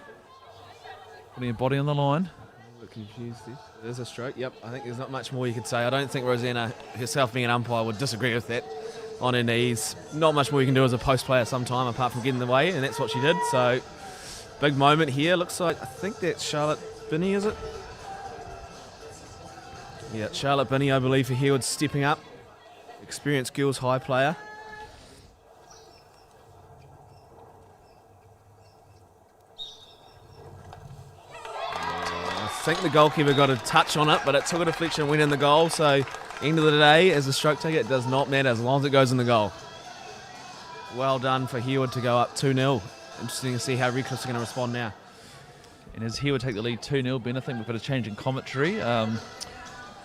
Putting her body on the line. A bit confused there. There's a stroke. Yep, I think there's not much more you could say. I don't think Rosanna herself, being an umpire, would disagree with that. On her knees. Not much more you can do as a post player sometime apart from getting in the way, and that's what she did. So, big moment here. Looks like, I think that's Charlotte Binney, is it? Yeah, Charlotte Binney, I believe, for Herewood, stepping up. Experienced girls high player. I think the goalkeeper got a touch on it, but it took a deflection and went in the goal. So, end of the day, as a stroke taker, it does not matter as long as it goes in the goal. Well done for Herewood to go up 2-0. Interesting to see how Redcliffe's are going to respond now. And as Herewood take the lead 2-0, Ben, I think we've got a change in commentary.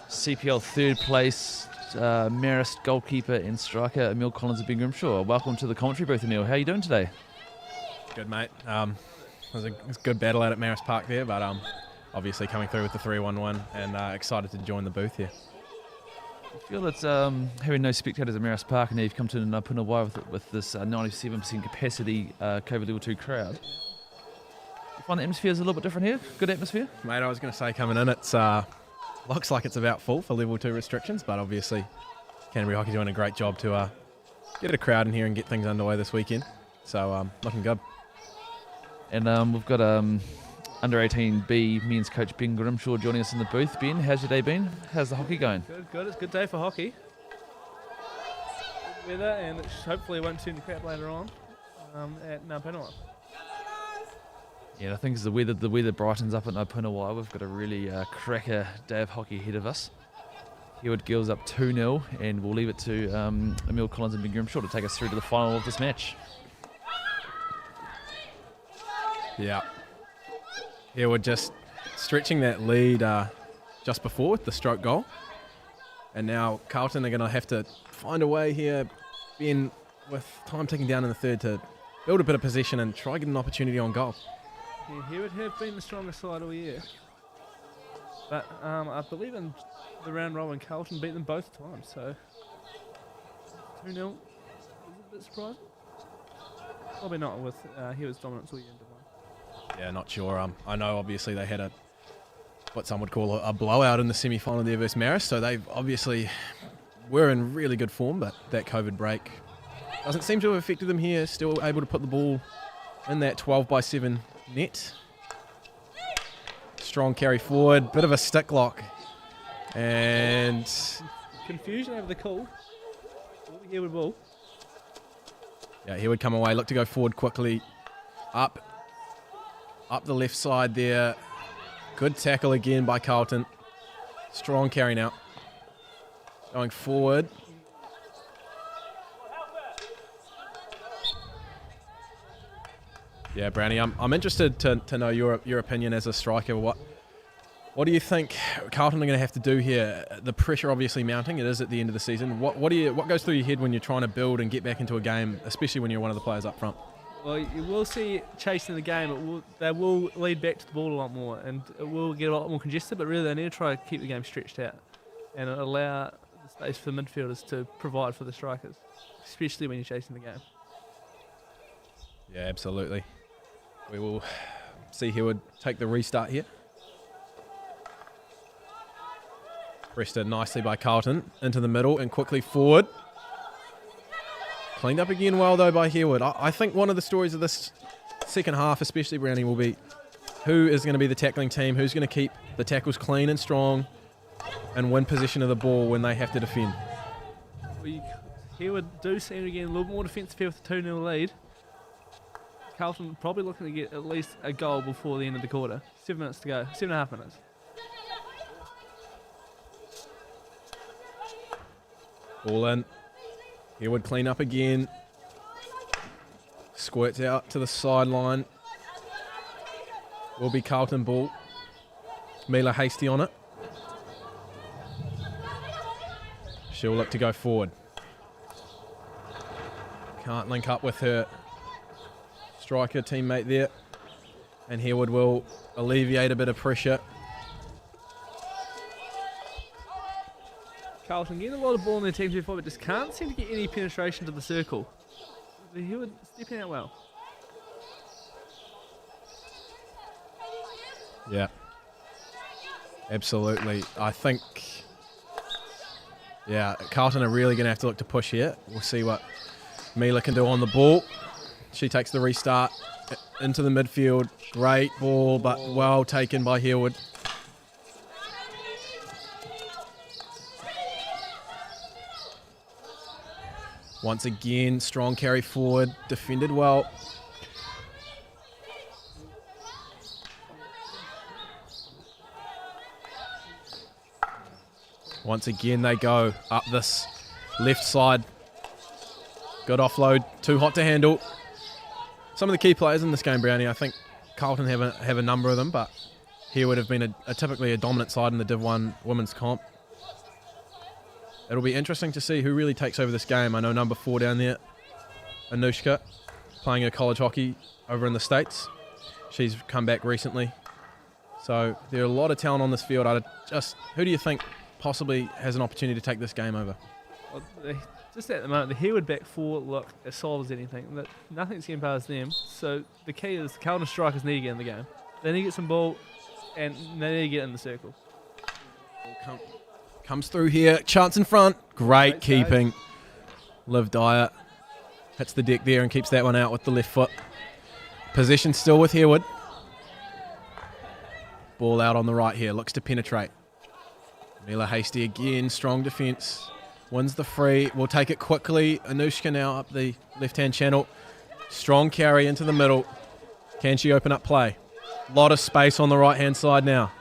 CPL third place, Marist goalkeeper and striker Emil Collins of Binghamshire. Welcome to the commentary booth, Emil. How are you doing today? Good, mate. It was a good battle out at Marist Park there, but obviously coming through with the 3-1-1 and excited to join the booth here. I feel it's having no spectators at Marist Park, and now you've come to Punawai with this 97% capacity COVID level 2 crowd. You find the atmosphere is a little bit different here? Good atmosphere? Mate, I was going to say coming in, it's looks like it's about full for level 2 restrictions, but obviously Canterbury Hockey doing a great job to get a crowd in here and get things underway this weekend. So looking good. And we've got under 18B men's coach Ben Grimshaw joining us in the booth. Ben, how's your day been? How's the hockey going? Good. It's a good day for hockey. Good weather, and hopefully it won't turn the crowd later on at Ngā Yeah, I think as the weather brightens up at Punawai, we've got a really cracker day of hockey ahead of us. Herewood girls up 2-0, and we'll leave it to Emil Collins and Ben Grimshaw to take us through to the final of this match. Yeah. Herewood just stretching that lead just before with the stroke goal. And now Carlton are going to have to find a way here, Ben, with time ticking down in the third, to build a bit of possession and try get an opportunity on goal. Yeah, Herewood have been the strongest side all year. But I believe in the round robin, Carlton beat them both times, so 2-0 is a bit surprising. Probably not with Herewood's dominance all year in Divine. Yeah, not sure. I know obviously they had what some would call a blowout in the semi-final there versus Marist, so they obviously were in really good form, but that COVID break doesn't seem to have affected them here. Still able to put the ball in that 12-by-7 net. Strong carry forward, bit of a stick lock, and Confusion over the call. Herewood ball. yeah, he would come away, look to go forward quickly, up the left side there. Good tackle again by Carlton. Strong carry now. Going forward. Yeah, Brownie, I'm interested to know your opinion as a striker. What do you think Carlton are going to have to do here? The pressure obviously mounting. It is at the end of the season. What goes through your head when you're trying to build and get back into a game, especially when you're one of the players up front? Well, you will see chasing the game. They will lead back to the ball a lot more, and it will get a lot more congested, but really they need to try to keep the game stretched out and allow the space for the midfielders to provide for the strikers, especially when you're chasing the game. Yeah, absolutely. We will see Herewood take the restart here. Pressed in nicely by Carlton into the middle and quickly forward. Cleaned up again well, though, by Herewood. I think one of the stories of this second half, especially Brownie, will be who is going to be the tackling team, who's going to keep the tackles clean and strong and win possession of the ball when they have to defend. Herewood do seem to get a little more defensive here with the 2-0 lead. Carlton probably looking to get at least a goal before the end of the quarter. 7 minutes to go. 7.5 minutes. Ball in. Herewood clean up again. Squirts out to the sideline. Will be Carlton ball. Mila Hasty on it. She'll look to go forward. Can't link up with her striker teammate there. And Herewood will alleviate a bit of pressure. Carlton getting a lot of ball in their teams before, but just can't seem to get any penetration to the circle. Herewood stepping out well. Yeah. Absolutely. I think, Carlton are really going to have to look to push here. We'll see what Mila can do on the ball. She takes the restart into the midfield. Great ball, but well taken by Herewood. Once again, strong carry forward, defended well. Once again, they go up this left side. Good offload, too hot to handle. Some of the key players in this game, Brownie, I think Carlton have a number of them, but here would have been typically a dominant side in the Div 1 women's comp. It'll be interesting to see who really takes over this game. I know number 4 down there, Anushka, playing her college hockey over in the States. She's come back recently. So there are a lot of talent on this field. Who do you think possibly has an opportunity to take this game over? Well, just at the moment, the Herewood back 4 look as solid as anything. Nothing's getting past them. So the key is the Carlton strikers need to get in the game. They need to get some ball, and they need to get in the circle. Comes through here, chance in front. Great save. keeping. Liv Dyer hits the deck there and keeps that one out with the left foot. Possession still with Herewood. Ball out on the right here, looks to penetrate. Mila Hasty again, strong defence. Wins the free, will take it quickly. Anushka now up the left-hand channel. Strong carry into the middle. Can she open up play? Lot of space on the right-hand side now.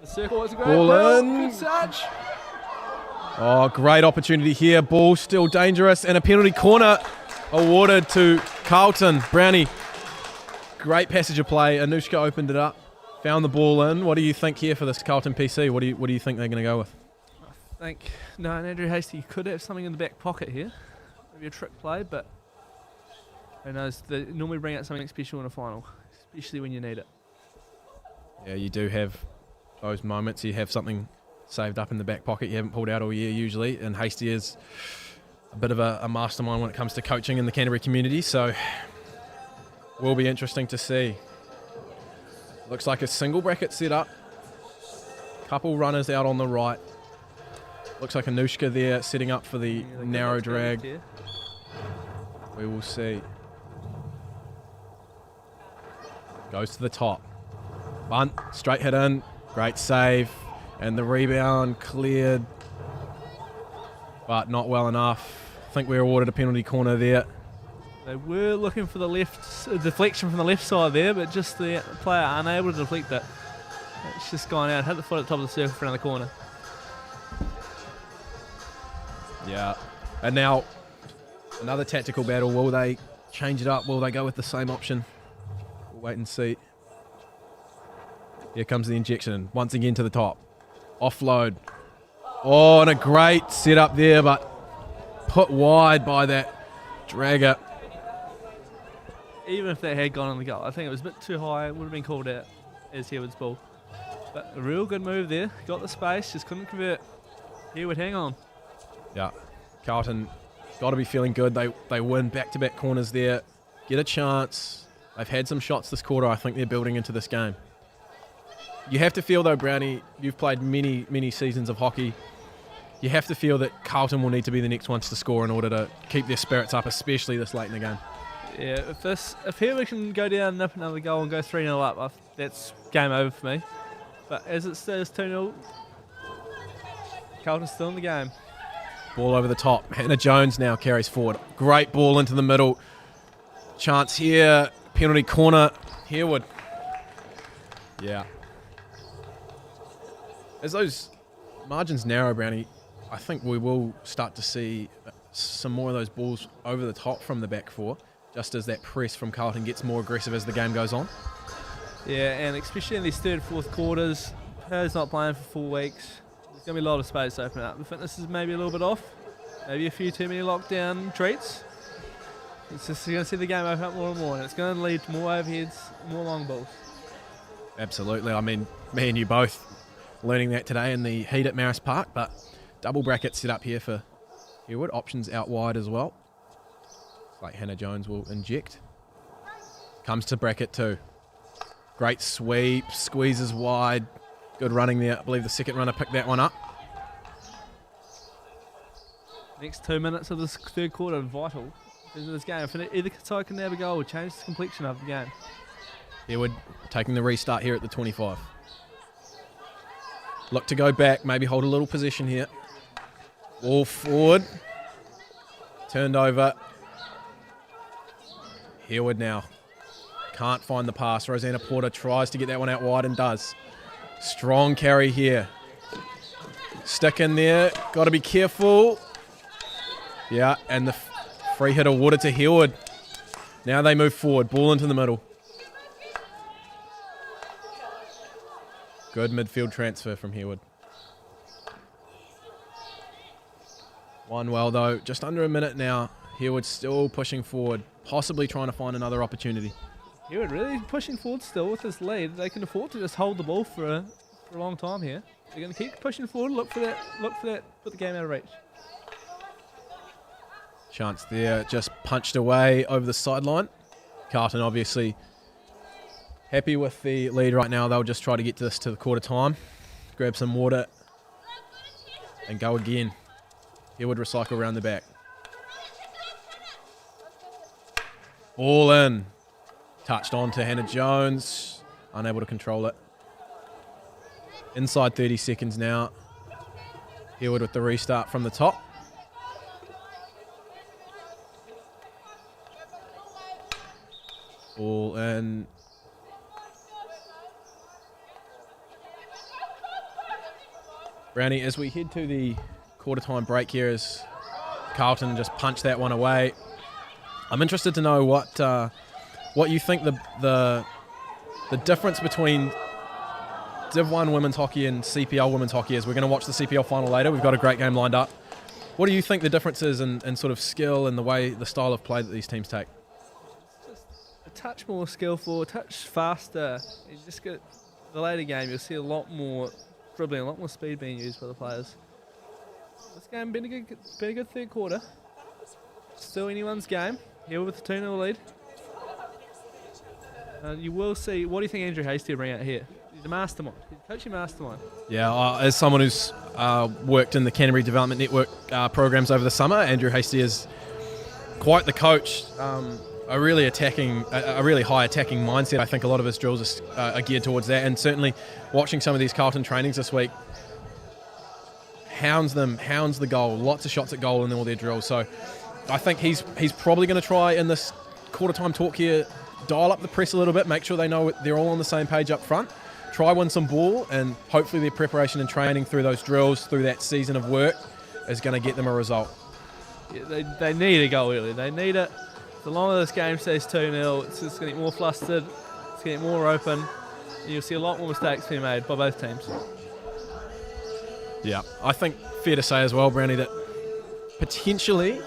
The circle was a great Ball in. Good touch. Oh, great opportunity here. Ball still dangerous, and a penalty corner awarded to Carlton. Brownie, great passage of play. Anushka opened it up, found the ball in. What do you think here for this Carlton PC? What do you think they're going to go with? I think Andrew Hasty could have something in the back pocket here. Maybe a trick play, but who knows? They normally bring out something special in a final, especially when you need it. Yeah, you do have those moments. You have something saved up in the back pocket you haven't pulled out all year usually, and Hasty is a bit of a mastermind when it comes to coaching in the Canterbury community, so will be interesting to see. Looks like a single bracket set up. Couple runners out on the right. Looks like Anushka there setting up for the narrow drag. We will see. Goes to the top. Bunt, straight hit in. Great save. And the rebound cleared, but not well enough. I think we were awarded a penalty corner there. They were looking for the deflection from the left side there, but just the player unable to deflect it. It's just gone out, hit the foot at the top of the circle around the corner. Yeah. And now another tactical battle. Will they change it up? Will they go with the same option? We'll wait and see. Here comes the injection. Once again to the top. Offload. Oh, and a great setup there, but put wide by that dragger. Even if that had gone on the goal, I think it was a bit too high. It would have been called out as Herewood's ball. But a real good move there. Got the space, just couldn't convert. Herewood, hang on. Yeah. Carlton got to be feeling good. They win back-to-back corners there. Get a chance. They've had some shots this quarter. I think they're building into this game. You have to feel, though, Brownie, you've played many, many seasons of hockey. You have to feel that Carlton will need to be the next ones to score in order to keep their spirits up, especially this late in the game. Yeah, if Herewood can go down, nip another goal and go 3-0 up, that's game over for me. But as it stands 2-0, Carlton's still in the game. Ball over the top. Hannah Jones now carries forward. Great ball into the middle. Chance here. Penalty corner. Herewood. Yeah. As those margins narrow, Brownie, I think we will start to see some more of those balls over the top from the back four, just as that press from Carlton gets more aggressive as the game goes on. Yeah, and especially in these third, fourth quarters, Per's not playing for 4 weeks. There's going to be a lot of space to open up. The fitness is maybe a little bit off. Maybe a few too many lockdown treats. It's just you're going to see the game open up more and more, and it's going to lead to more overheads, more long balls. Absolutely. I mean, me and you both learning that today in the heat at Marist Park, but double bracket set up here for Herewood. Options out wide as well. Looks like Hannah Jones will inject. Comes to bracket 2. Great sweep, squeezes wide. Good running there. I believe the second runner picked that one up. Next 2 minutes of this third quarter are vital in this game. If either side can have a goal, will change the complexion of the game. Herewood taking the restart here at the 25. Look to go back, maybe hold a little position here. Ball forward. Turned over. Herewood now. Can't find the pass. Rosanna Porter tries to get that one out wide and does. Strong carry here. Stick in there. Got to be careful. Yeah, and the free hit awarded to Herewood. Now they move forward. Ball into the middle. Good midfield transfer from Herewood. 1-1 though. Just under a minute now. Herewood still pushing forward. Possibly trying to find another opportunity. Herewood really pushing forward still with this lead. They can afford to just hold the ball for a long time here. They're going to keep pushing forward. Look for that. Put the game out of reach. Chance there, just punched away over the sideline. Carlton obviously happy with the lead right now. They'll just try to get this to the quarter time. Grab some water and go again. Herewood recycle around the back. Ball in. Touched on to Hannah Jones. Unable to control it. Inside 30 seconds now. Herewood with the restart from the top. Ball in. Brownie, as we head to the quarter time break here, as Carlton just punched that one away, I'm interested to know what you think the difference between Div 1 women's hockey and CPL women's hockey is. We're going to watch the CPL final later. We've got a great game lined up. What do you think the difference is in sort of skill and the style of play that these teams take? A touch more skillful, a touch faster. You just get the later game, you'll see a lot more dribbling, a lot more speed being used by the players. This game been a good third quarter. Still anyone's game. Here with the 2-0 lead. You will see. What do you think Andrew Hasty will bring out here? He's a mastermind. He's a coaching mastermind. Yeah, as someone who's worked in the Canterbury Development Network programs over the summer, Andrew Hasty is quite the coach. A really high attacking mindset. I think a lot of his drills are geared towards that, and certainly watching some of these Carlton trainings this week, hounds the goal. Lots of shots at goal in all their drills. So I think he's probably going to try in this quarter time talk here, dial up the press a little bit, make sure they know they're all on the same page up front, try win some ball, and hopefully their preparation and training through those drills, through that season of work, is going to get them a result. Yeah, they need a goal early. They need it. The longer this game stays 2-0, it's just going to get more flustered, it's going to get more open, and you'll see a lot more mistakes being made by both teams. Yeah, I think fair to say as well, Brownie, that potentially,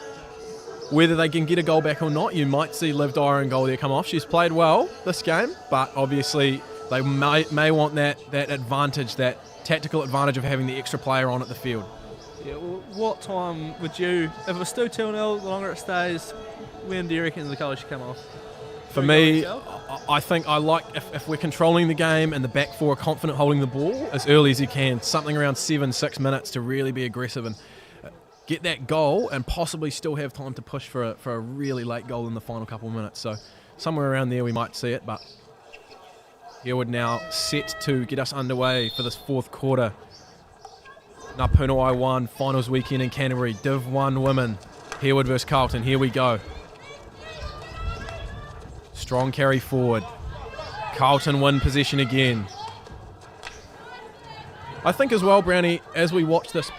whether they can get a goal back or not, you might see Liv Dyer in goal there come off. She's played well this game, but obviously they may want that advantage, that tactical advantage of having the extra player on at the field. Yeah, well, what time would you, if it was still 2-0, the longer it stays, when do you reckon the goal should come off? For me, I think I like if we're controlling the game and the back four are confident holding the ball as early as you can, something around 7-6 minutes to really be aggressive and get that goal and possibly still have time to push for a really late goal in the final couple of minutes. So somewhere around there we might see it, but Herewood now set to get us underway for this fourth quarter. Ngā 1 finals weekend in Canterbury, Div 1 women, Herewood versus Carlton. Here we go. Strong carry forward. Carlton win possession again. I think as well, Brownie, as we watch this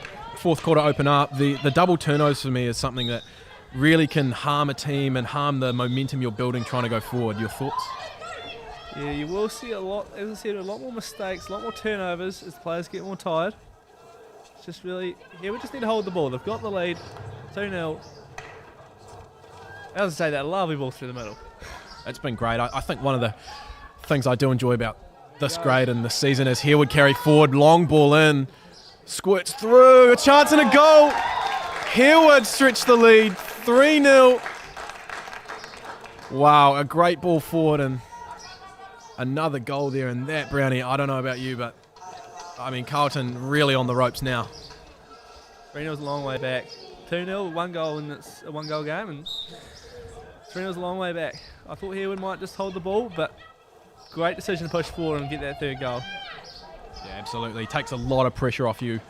fourth quarter open up, the double turnovers for me is something that really can harm a team and harm the momentum you're building trying to go forward. Your thoughts? Yeah, you will see a lot, as I said, a lot more mistakes, a lot more turnovers as players get more tired. It's just really, we just need to hold the ball. They've got the lead, 2-0. As I say, that lovely ball through the middle. It's been great. I think one of the things I do enjoy about this grade and this season is Herewood carry forward, long ball in, squirts through, a chance and a goal. Herewood stretch the lead, 3-0. Wow, a great ball forward and another goal there. And that, Brownie, I don't know about you, but I mean, Carlton really on the ropes now. 3-0's a long way back. 2-0, one goal, and it's a one-goal game, and 3-0's a long way back. I thought Herewood might just hold the ball, but great decision to push forward and get that third goal. Yeah, absolutely. Takes a lot of pressure off you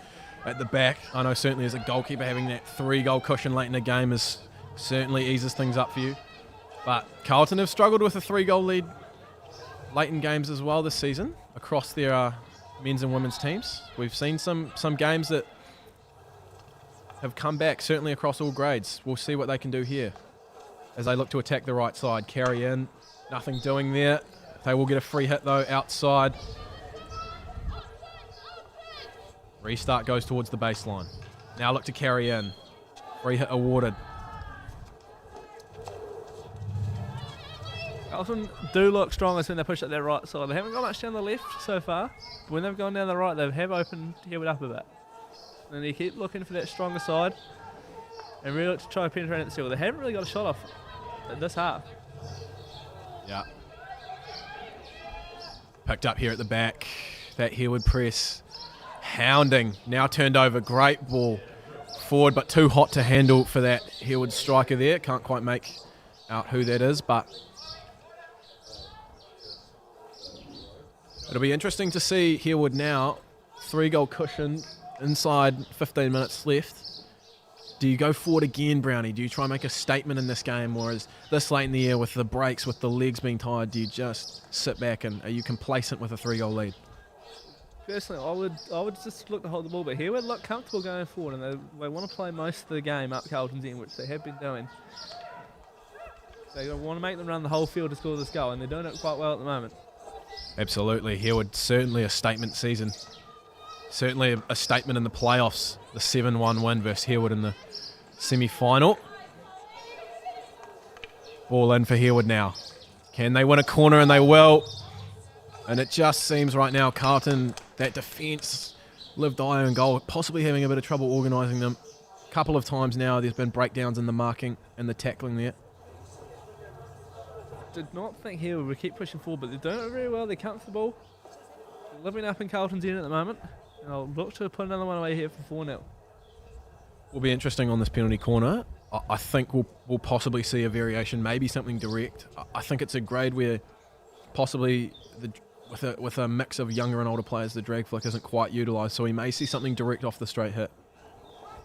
at the back. I know certainly as a goalkeeper having that 3-goal cushion late in the game is certainly eases things up for you. But Carlton have struggled with a 3-goal lead late in games as well this season across their men's and women's teams. We've seen some games that have come back, certainly across all grades. We'll see what they can do here as they look to attack the right side. Carry in, nothing doing there. They will get a free hit though outside. Restart goes towards the baseline. Now look to carry in. Free hit awarded. Carlton do look strongest when they push up their right side. They haven't got much down the left so far, but when they've gone down the right, they have opened Herewood up a bit. And they keep looking for that stronger side and really look to try and penetrate at the seal. They haven't really got a shot off at this half. Yeah. Picked up here at the back. That Herewood press. Hounding. Now turned over. Great ball forward, but too hot to handle for that Herewood striker there. Can't quite make out who that is, but it'll be interesting to see Herewood now. 3-goal cushion. Inside 15 minutes left. Do you go forward again, Brownie? Do you try and make a statement in this game, or is this late in the year with the breaks, with the legs being tired, do you just sit back and are you complacent with a 3-goal lead? Personally, I would just look to hold the ball, but Herewood look comfortable going forward, and they want to play most of the game up Carlton's end, which they have been doing. They want to make them run the whole field to score this goal, and they're doing it quite well at the moment. Absolutely. Herewood, certainly a statement season. Certainly a statement in the playoffs. The 7-1 win versus Herewood in the semi-final. Ball in for Herewood now. Can they win a corner? And they will. And it just seems right now Carlton, that defence, lived eye on goal, possibly having a bit of trouble organising them. A couple of times now there's been breakdowns in the marking and the tackling there. Did not think Herewood would keep pushing forward, but they're doing it very well. They're comfortable. They're living up in Carlton's end at the moment. And I'll look to put another one away here for 4-0. Will be interesting on this penalty corner. I think we'll possibly see a variation, maybe something direct. I think it's a grade where possibly with a mix of younger and older players, the drag flick isn't quite utilised, so we may see something direct off the straight hit.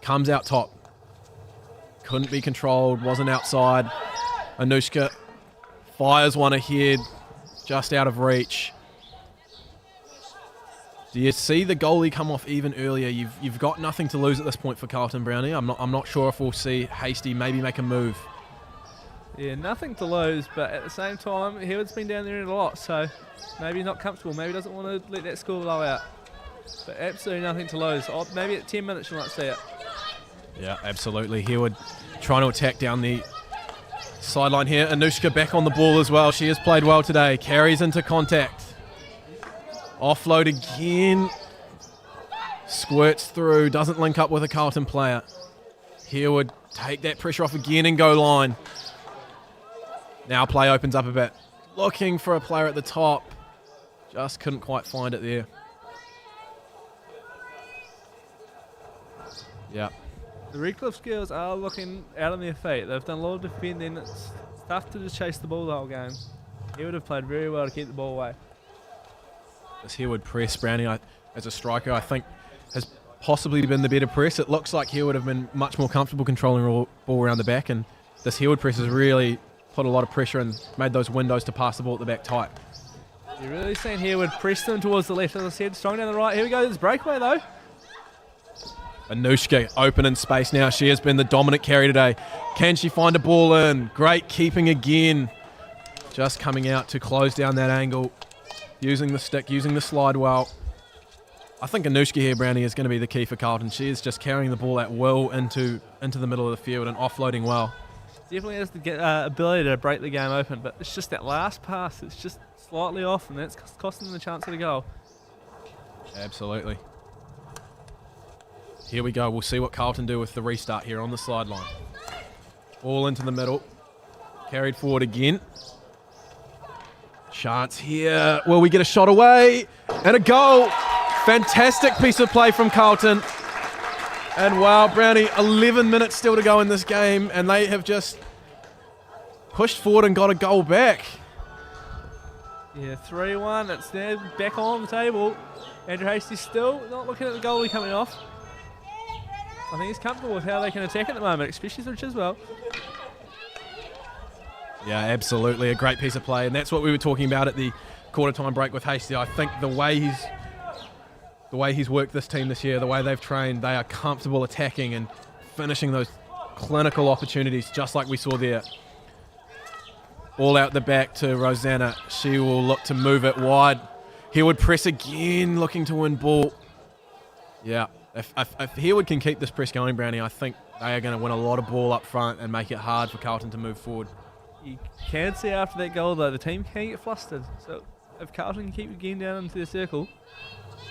Comes out top. Couldn't be controlled, wasn't outside. Anushka fires one ahead, just out of reach. Do you see the goalie come off even earlier? You've got nothing to lose at this point for Carlton, Brownie. I'm not sure if we'll see Hasty maybe make a move. Yeah, nothing to lose, but at the same time, Herewood's been down there a lot, so maybe he's not comfortable. Maybe he doesn't want to let that score blow out. But absolutely nothing to lose. Maybe at 10 minutes you might see it. Yeah, absolutely. Herewood trying to attack down the sideline here. Anushka back on the ball as well. She has played well today. Carries into contact. Offload again. Squirts through. Doesn't link up with a Carlton player. Herewood take that pressure off again and go line. Now play opens up a bit. Looking for a player at the top. Just couldn't quite find it there. Yeah. The Redcliffe girls are looking out on their feet. They've done a lot of defending. It's tough to just chase the ball the whole game. Herewood have played very well to keep the ball away. This Herewood press, Brownie, as a striker, I think has possibly been the better press. It looks like Herewood have been much more comfortable controlling the ball around the back, and this Herewood press has really put a lot of pressure and made those windows to pass the ball at the back tight. You're really seeing Herewood press them towards the left, as I said, strong down the right. Here we go, there's breakaway though. Anushka open in space now. She has been the dominant carry today. Can she find a ball in? Great keeping again. Just coming out to close down that angle. Using the stick, using the slide well. I think Anushka here, Brownie, is going to be the key for Carlton. She is just carrying the ball at will into the middle of the field and offloading well. Definitely has the ability to break the game open, but it's just that last pass. It's just slightly off, and that's costing them the chance of the goal. Absolutely. Here we go. We'll see what Carlton do with the restart here on the sideline. Ball into the middle. Carried forward again. Chance here. Will we get a shot away? And a goal. Fantastic piece of play from Carlton. And wow, Brownie, 11 minutes still to go in this game, and they have just pushed forward and got a goal back. Yeah, 3-1. It's now back on the table. Andrew Hasty still not looking at the goalie coming off. I think he's comfortable with how they can attack at the moment, especially through Chiswell. Yeah, absolutely. A great piece of play. And that's what we were talking about at the quarter-time break with Hasty. I think the way he's worked this team this year, the way they've trained, they are comfortable attacking and finishing those clinical opportunities just like we saw there. Ball out the back to Rosanna. She will look to move it wide. Herewood press again, looking to win ball. Yeah. If Herewood can keep this press going, Brownie, I think they are going to win a lot of ball up front and make it hard for Carlton to move forward. You can see after that goal, though, the team can get flustered. So if Carlton can keep getting down into their circle,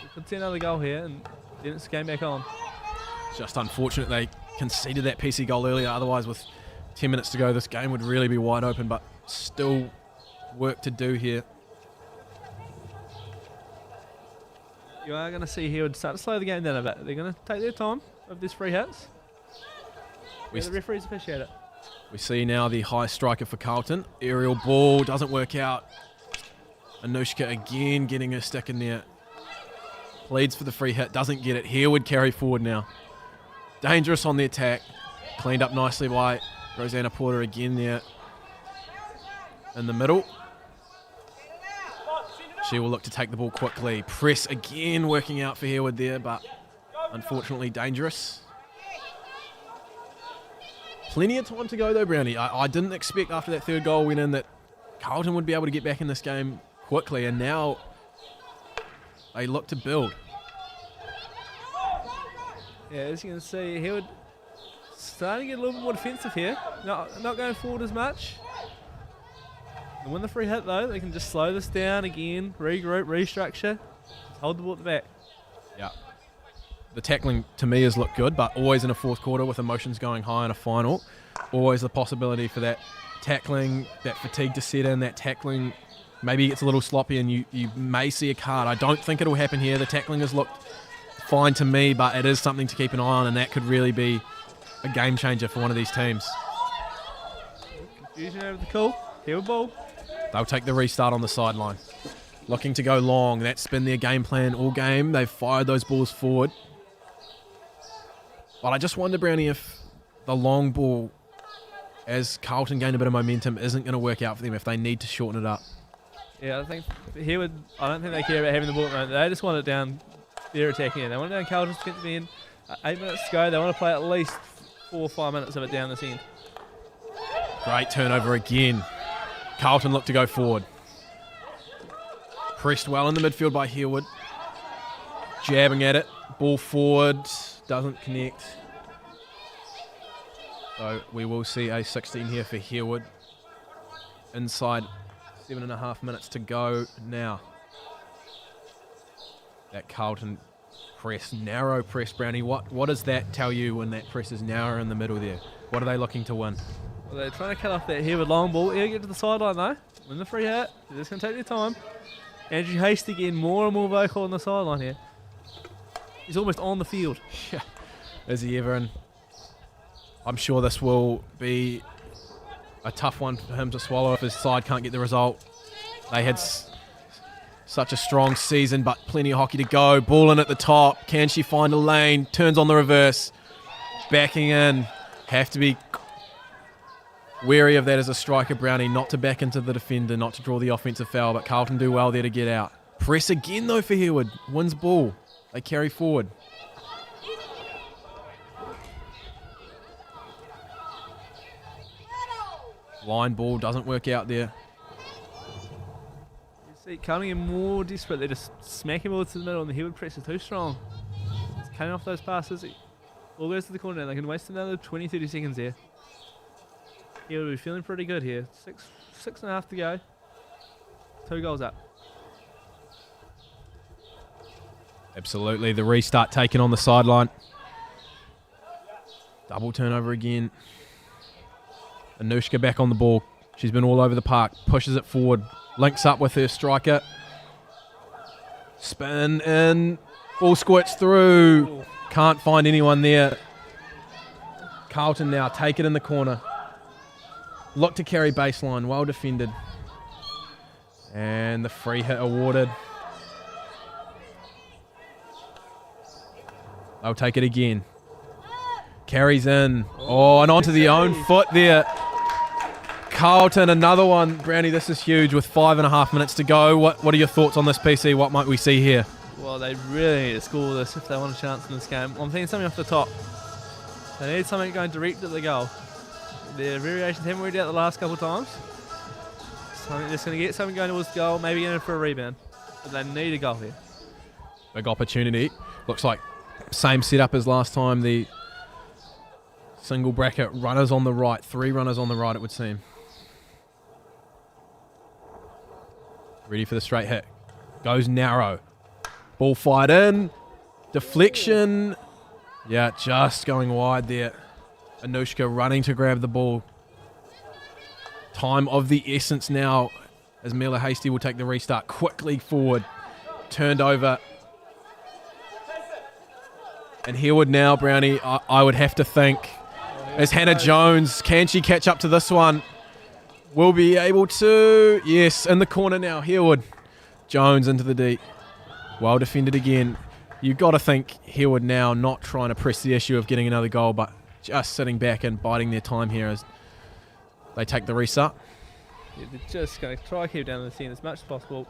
we could see another goal here, and then it's game back on. Just unfortunate they conceded that PC goal earlier. Otherwise, with 10 minutes to go, this game would really be wide open, but still work to do here. You are going to see Herewood start to slow the game down a bit. They're going to take their time with these free hits. The referees appreciate it. We see now the high striker for Carlton. Aerial ball doesn't work out. Anushka again getting her stick in there. Pleads for the free hit, doesn't get it. Herewood carry forward now. Dangerous on the attack. Cleaned up nicely by Rosanna Porter again there. In the middle. She will look to take the ball quickly. Press again working out for Herewood there, but unfortunately dangerous. Plenty of time to go though, Brownie. I didn't expect after that third goal went in that Carlton would be able to get back in this game quickly, and now they look to build. Yeah, as you can see, Herewood starting to get a little bit more defensive here. Not going forward as much. And when the free hit though, they can just slow this down again, regroup, restructure, hold the ball at the back. Yeah. The tackling to me has looked good, but always in a fourth quarter with emotions going high in a final, always the possibility for that tackling, that fatigue to set in, that tackling maybe gets a little sloppy and you may see a card. I don't think it'll happen here. The tackling has looked fine to me, but it is something to keep an eye on, and that could really be a game changer for one of these teams. Confusion over the call. Herewood ball. They'll take the restart on the sideline. Looking to go long. That's been their game plan all game. They've fired those balls forward. But I just wonder, Brownie, if the long ball, as Carlton gain a bit of momentum, isn't going to work out for them if they need to shorten it up. Yeah, I think Herewood, I don't think they care about having the ball at the moment. They just want it down their attacking end. They want it down Carlton's defensive end. 8 minutes to go. They want to play at least 4 or 5 minutes of it down this end. Great turnover again. Carlton look to go forward. Pressed well in the midfield by Herewood. Jabbing at it. Ball forward. Doesn't connect. So we will see a 16 here for Herewood. Inside 7.5 minutes to go now. That Carlton press, narrow press, Brownie. What does that tell you when that press is narrow in the middle there? What are they looking to win? Well, they're trying to cut off that Herewood long ball. He'll get to the sideline though. Win the free hit. They're just going to take their time. Andrew Hasty getting more and more vocal on the sideline here. He's almost on the field. Yeah. Is he ever? And I'm sure this will be a tough one for him to swallow if his side can't get the result. They had such a strong season, but plenty of hockey to go. Ball in at the top. Can she find a lane? Turns on the reverse. Backing in. Have to be wary of that as a striker, Brownie, not to back into the defender, not to draw the offensive foul, but Carlton do well there to get out. Press again, though, for Herewood. Wins ball. They carry forward. Line ball doesn't work out there. You see, coming in more desperate. They're just smacking balls to the middle, and the Herewood press is too strong. It's cutting off those passes. All goes to the corner now. They can waste another 20-30 seconds there. Herewood will be feeling pretty good here. Six and a half to go. 2 goals up. Absolutely, the restart taken on the sideline. Double turnover again. Anushka back on the ball. She's been all over the park. Pushes it forward. Links up with her striker. Spin in. Ball squirts through. Can't find anyone there. Carlton now take it in the corner. Look to carry baseline. Well defended. And the free hit awarded. They'll take it again. Carries in. Oh, and onto the own foot there. Carlton, another one. Brownie, this is huge with 5.5 minutes to go. What are your thoughts on this, PC? What might we see here? Well, they really need to score this if they want a chance in this game. I'm thinking something off the top. They need something going direct at the goal. Their variations haven't worked out the last couple of times. So I think they're just going to get something going towards the goal, maybe in for a rebound. But they need a goal here. Big opportunity. Looks like same setup as last time. The single bracket, runners on the right. 3 runners on the right, it would seem. Ready for the straight hit. Goes narrow. Ball fired in. Deflection. Yeah, just going wide there. Anushka running to grab the ball. Time of the essence now as Mila Hasty will take the restart quickly forward. Turned over. And Herewood now, Brownie, I would have to think, as Hannah Jones, can she catch up to this one? Will be able to. Yes, in the corner now, Herewood. Jones into the deep. Well defended again. You've got to think Herewood now not trying to press the issue of getting another goal, but just sitting back and biding their time here as they take the restart. Yeah, they're just going to try to keep down the scene as much as possible.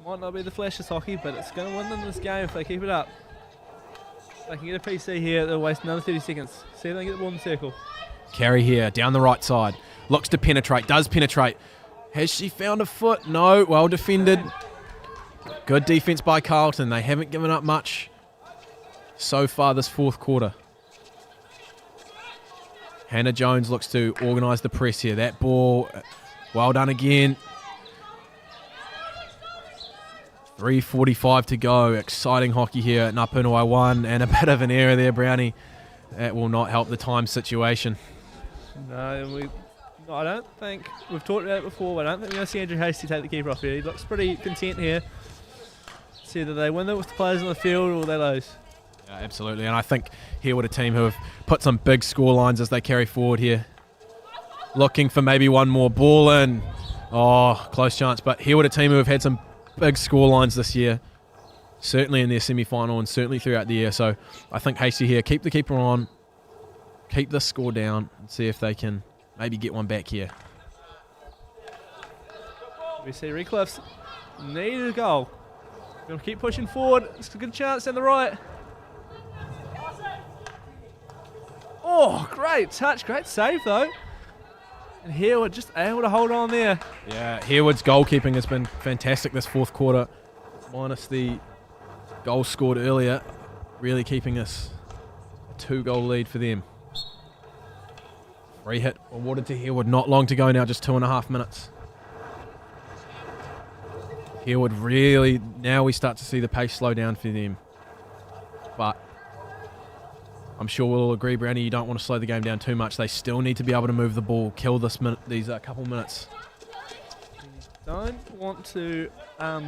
Might not be the flashiest hockey, but it's going to win them this game if they keep it up. They can get a PC here, they'll waste another 30 seconds. See if they can get the ball in the circle. Carry here, down the right side. Looks to penetrate, does penetrate. Has she found a foot? No, well defended. Good defense by Carlton. They haven't given up much so far this fourth quarter. Hannah Jones looks to organise the press here. That ball, well done again. 3:45 to go. Exciting hockey here at Napunawai 1, and a bit of an error there, Brownie. That will not help the time situation. No, I don't think, we've talked about it before, but I don't think we're going to see Andrew Hasty take the keeper off here. He looks pretty content here. It's either they win it with the players on the field or they lose. Yeah, absolutely, and I think here with a team who have put some big score lines as they carry forward here. Looking for maybe one more ball in. Oh, close chance, but here with a team who have had some big score lines this year. Certainly in their semi-final and certainly throughout the year. So I think Hasty here, keep the keeper on, keep this score down and see if they can maybe get one back here. We see Recliffs need a goal. We're going to keep pushing forward. It's a good chance down the right. Oh, great touch. Great save, though. And Herewood just able to hold on there. Yeah, Herewood's goalkeeping has been fantastic this fourth quarter, minus the goal scored earlier, really keeping us a 2-goal lead for them. Free hit awarded to Herewood. Not long to go now, just 2.5 minutes. Herewood really, now we start to see the pace slow down for them. But I'm sure we'll all agree, Brownie, you don't want to slow the game down too much. They still need to be able to move the ball, kill these couple minutes. Don't want to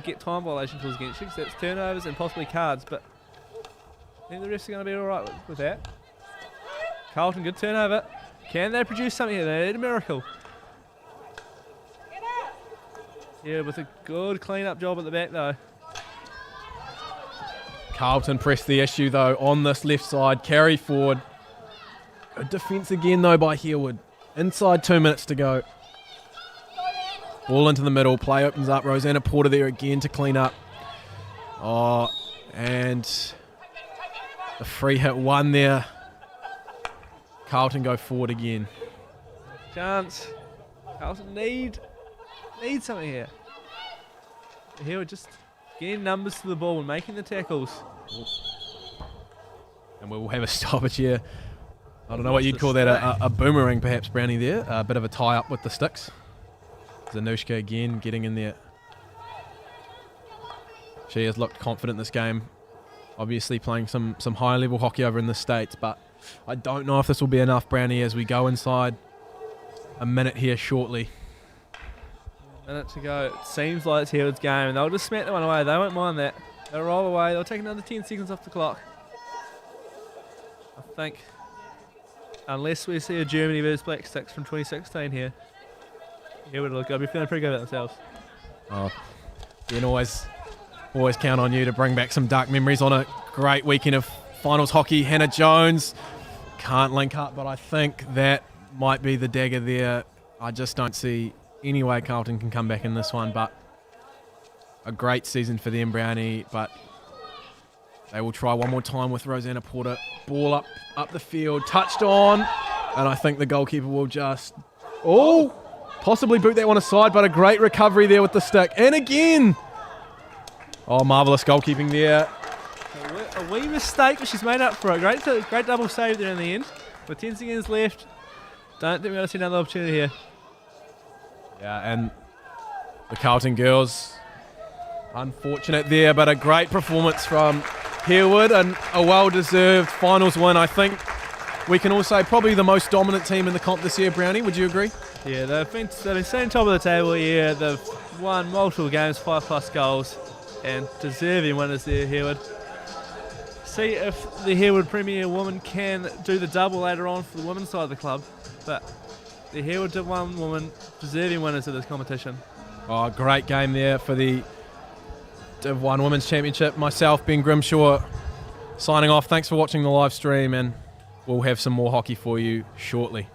get time violation tools against you, because that's turnovers and possibly cards, but I think the refs are going to be alright with that. Carlton, good turnover. Can they produce something here? They need a miracle. Yeah, with a good clean-up job at the back, though. Carlton pressed the issue, though, on this left side. Carry forward. Good defence again, though, by Herewood. Inside 2 minutes to go. Ball into the middle. Play opens up. Rosanna Porter there again to clean up. Oh, and the free hit one there. Carlton go forward again. chance. Carlton need something here. Here we're just getting numbers to the ball and making the tackles. And we'll have a stoppage here. I don't know what you'd call that, a boomerang perhaps, Brownie there. A bit of a tie-up with the sticks. Zanushka again getting in there. She has looked confident this game. Obviously playing some high-level hockey over in the States, but I don't know if this will be enough, Brownie, as we go inside a minute here shortly. A minute to go. It seems like it's Herewood's game, and they'll just smack that one away. They won't mind that. They'll roll away. They'll take another 10 seconds off the clock. I think, unless we see a Germany versus Black Sticks from 2016 here, Herewood will be feeling pretty good about themselves. Oh, you can always count on you to bring back some dark memories on a great weekend of finals hockey. Hannah Jones can't link up, but I think that might be the dagger there. I just don't see any way Carlton can come back in this one, but a great season for them, Brownie, but they will try one more time with Rosanna Porter. Ball up the field, touched on, and I think the goalkeeper will just, possibly boot that one aside, but a great recovery there with the stick. And again, marvellous goalkeeping there. A wee mistake, but she's made up for it. Great double save there in the end. With 10 seconds left, don't think we're going to see another opportunity here. Yeah, and the Carlton girls, unfortunate there, but a great performance from Herewood and a well-deserved finals win. I think we can all say probably the most dominant team in the comp this year, Brownie. Would you agree? Yeah, they've been sitting top of the table here. They've won multiple games, 5+ goals, and deserving winners there, Herewood. See if the Herewood Premier woman can do the double later on for the women's side of the club. But the Herewood one woman deserving winners of this competition. Oh, great game there for the Div 1 Women's Championship. Myself, Ben Grimshaw, signing off. Thanks for watching the live stream, and we'll have some more hockey for you shortly.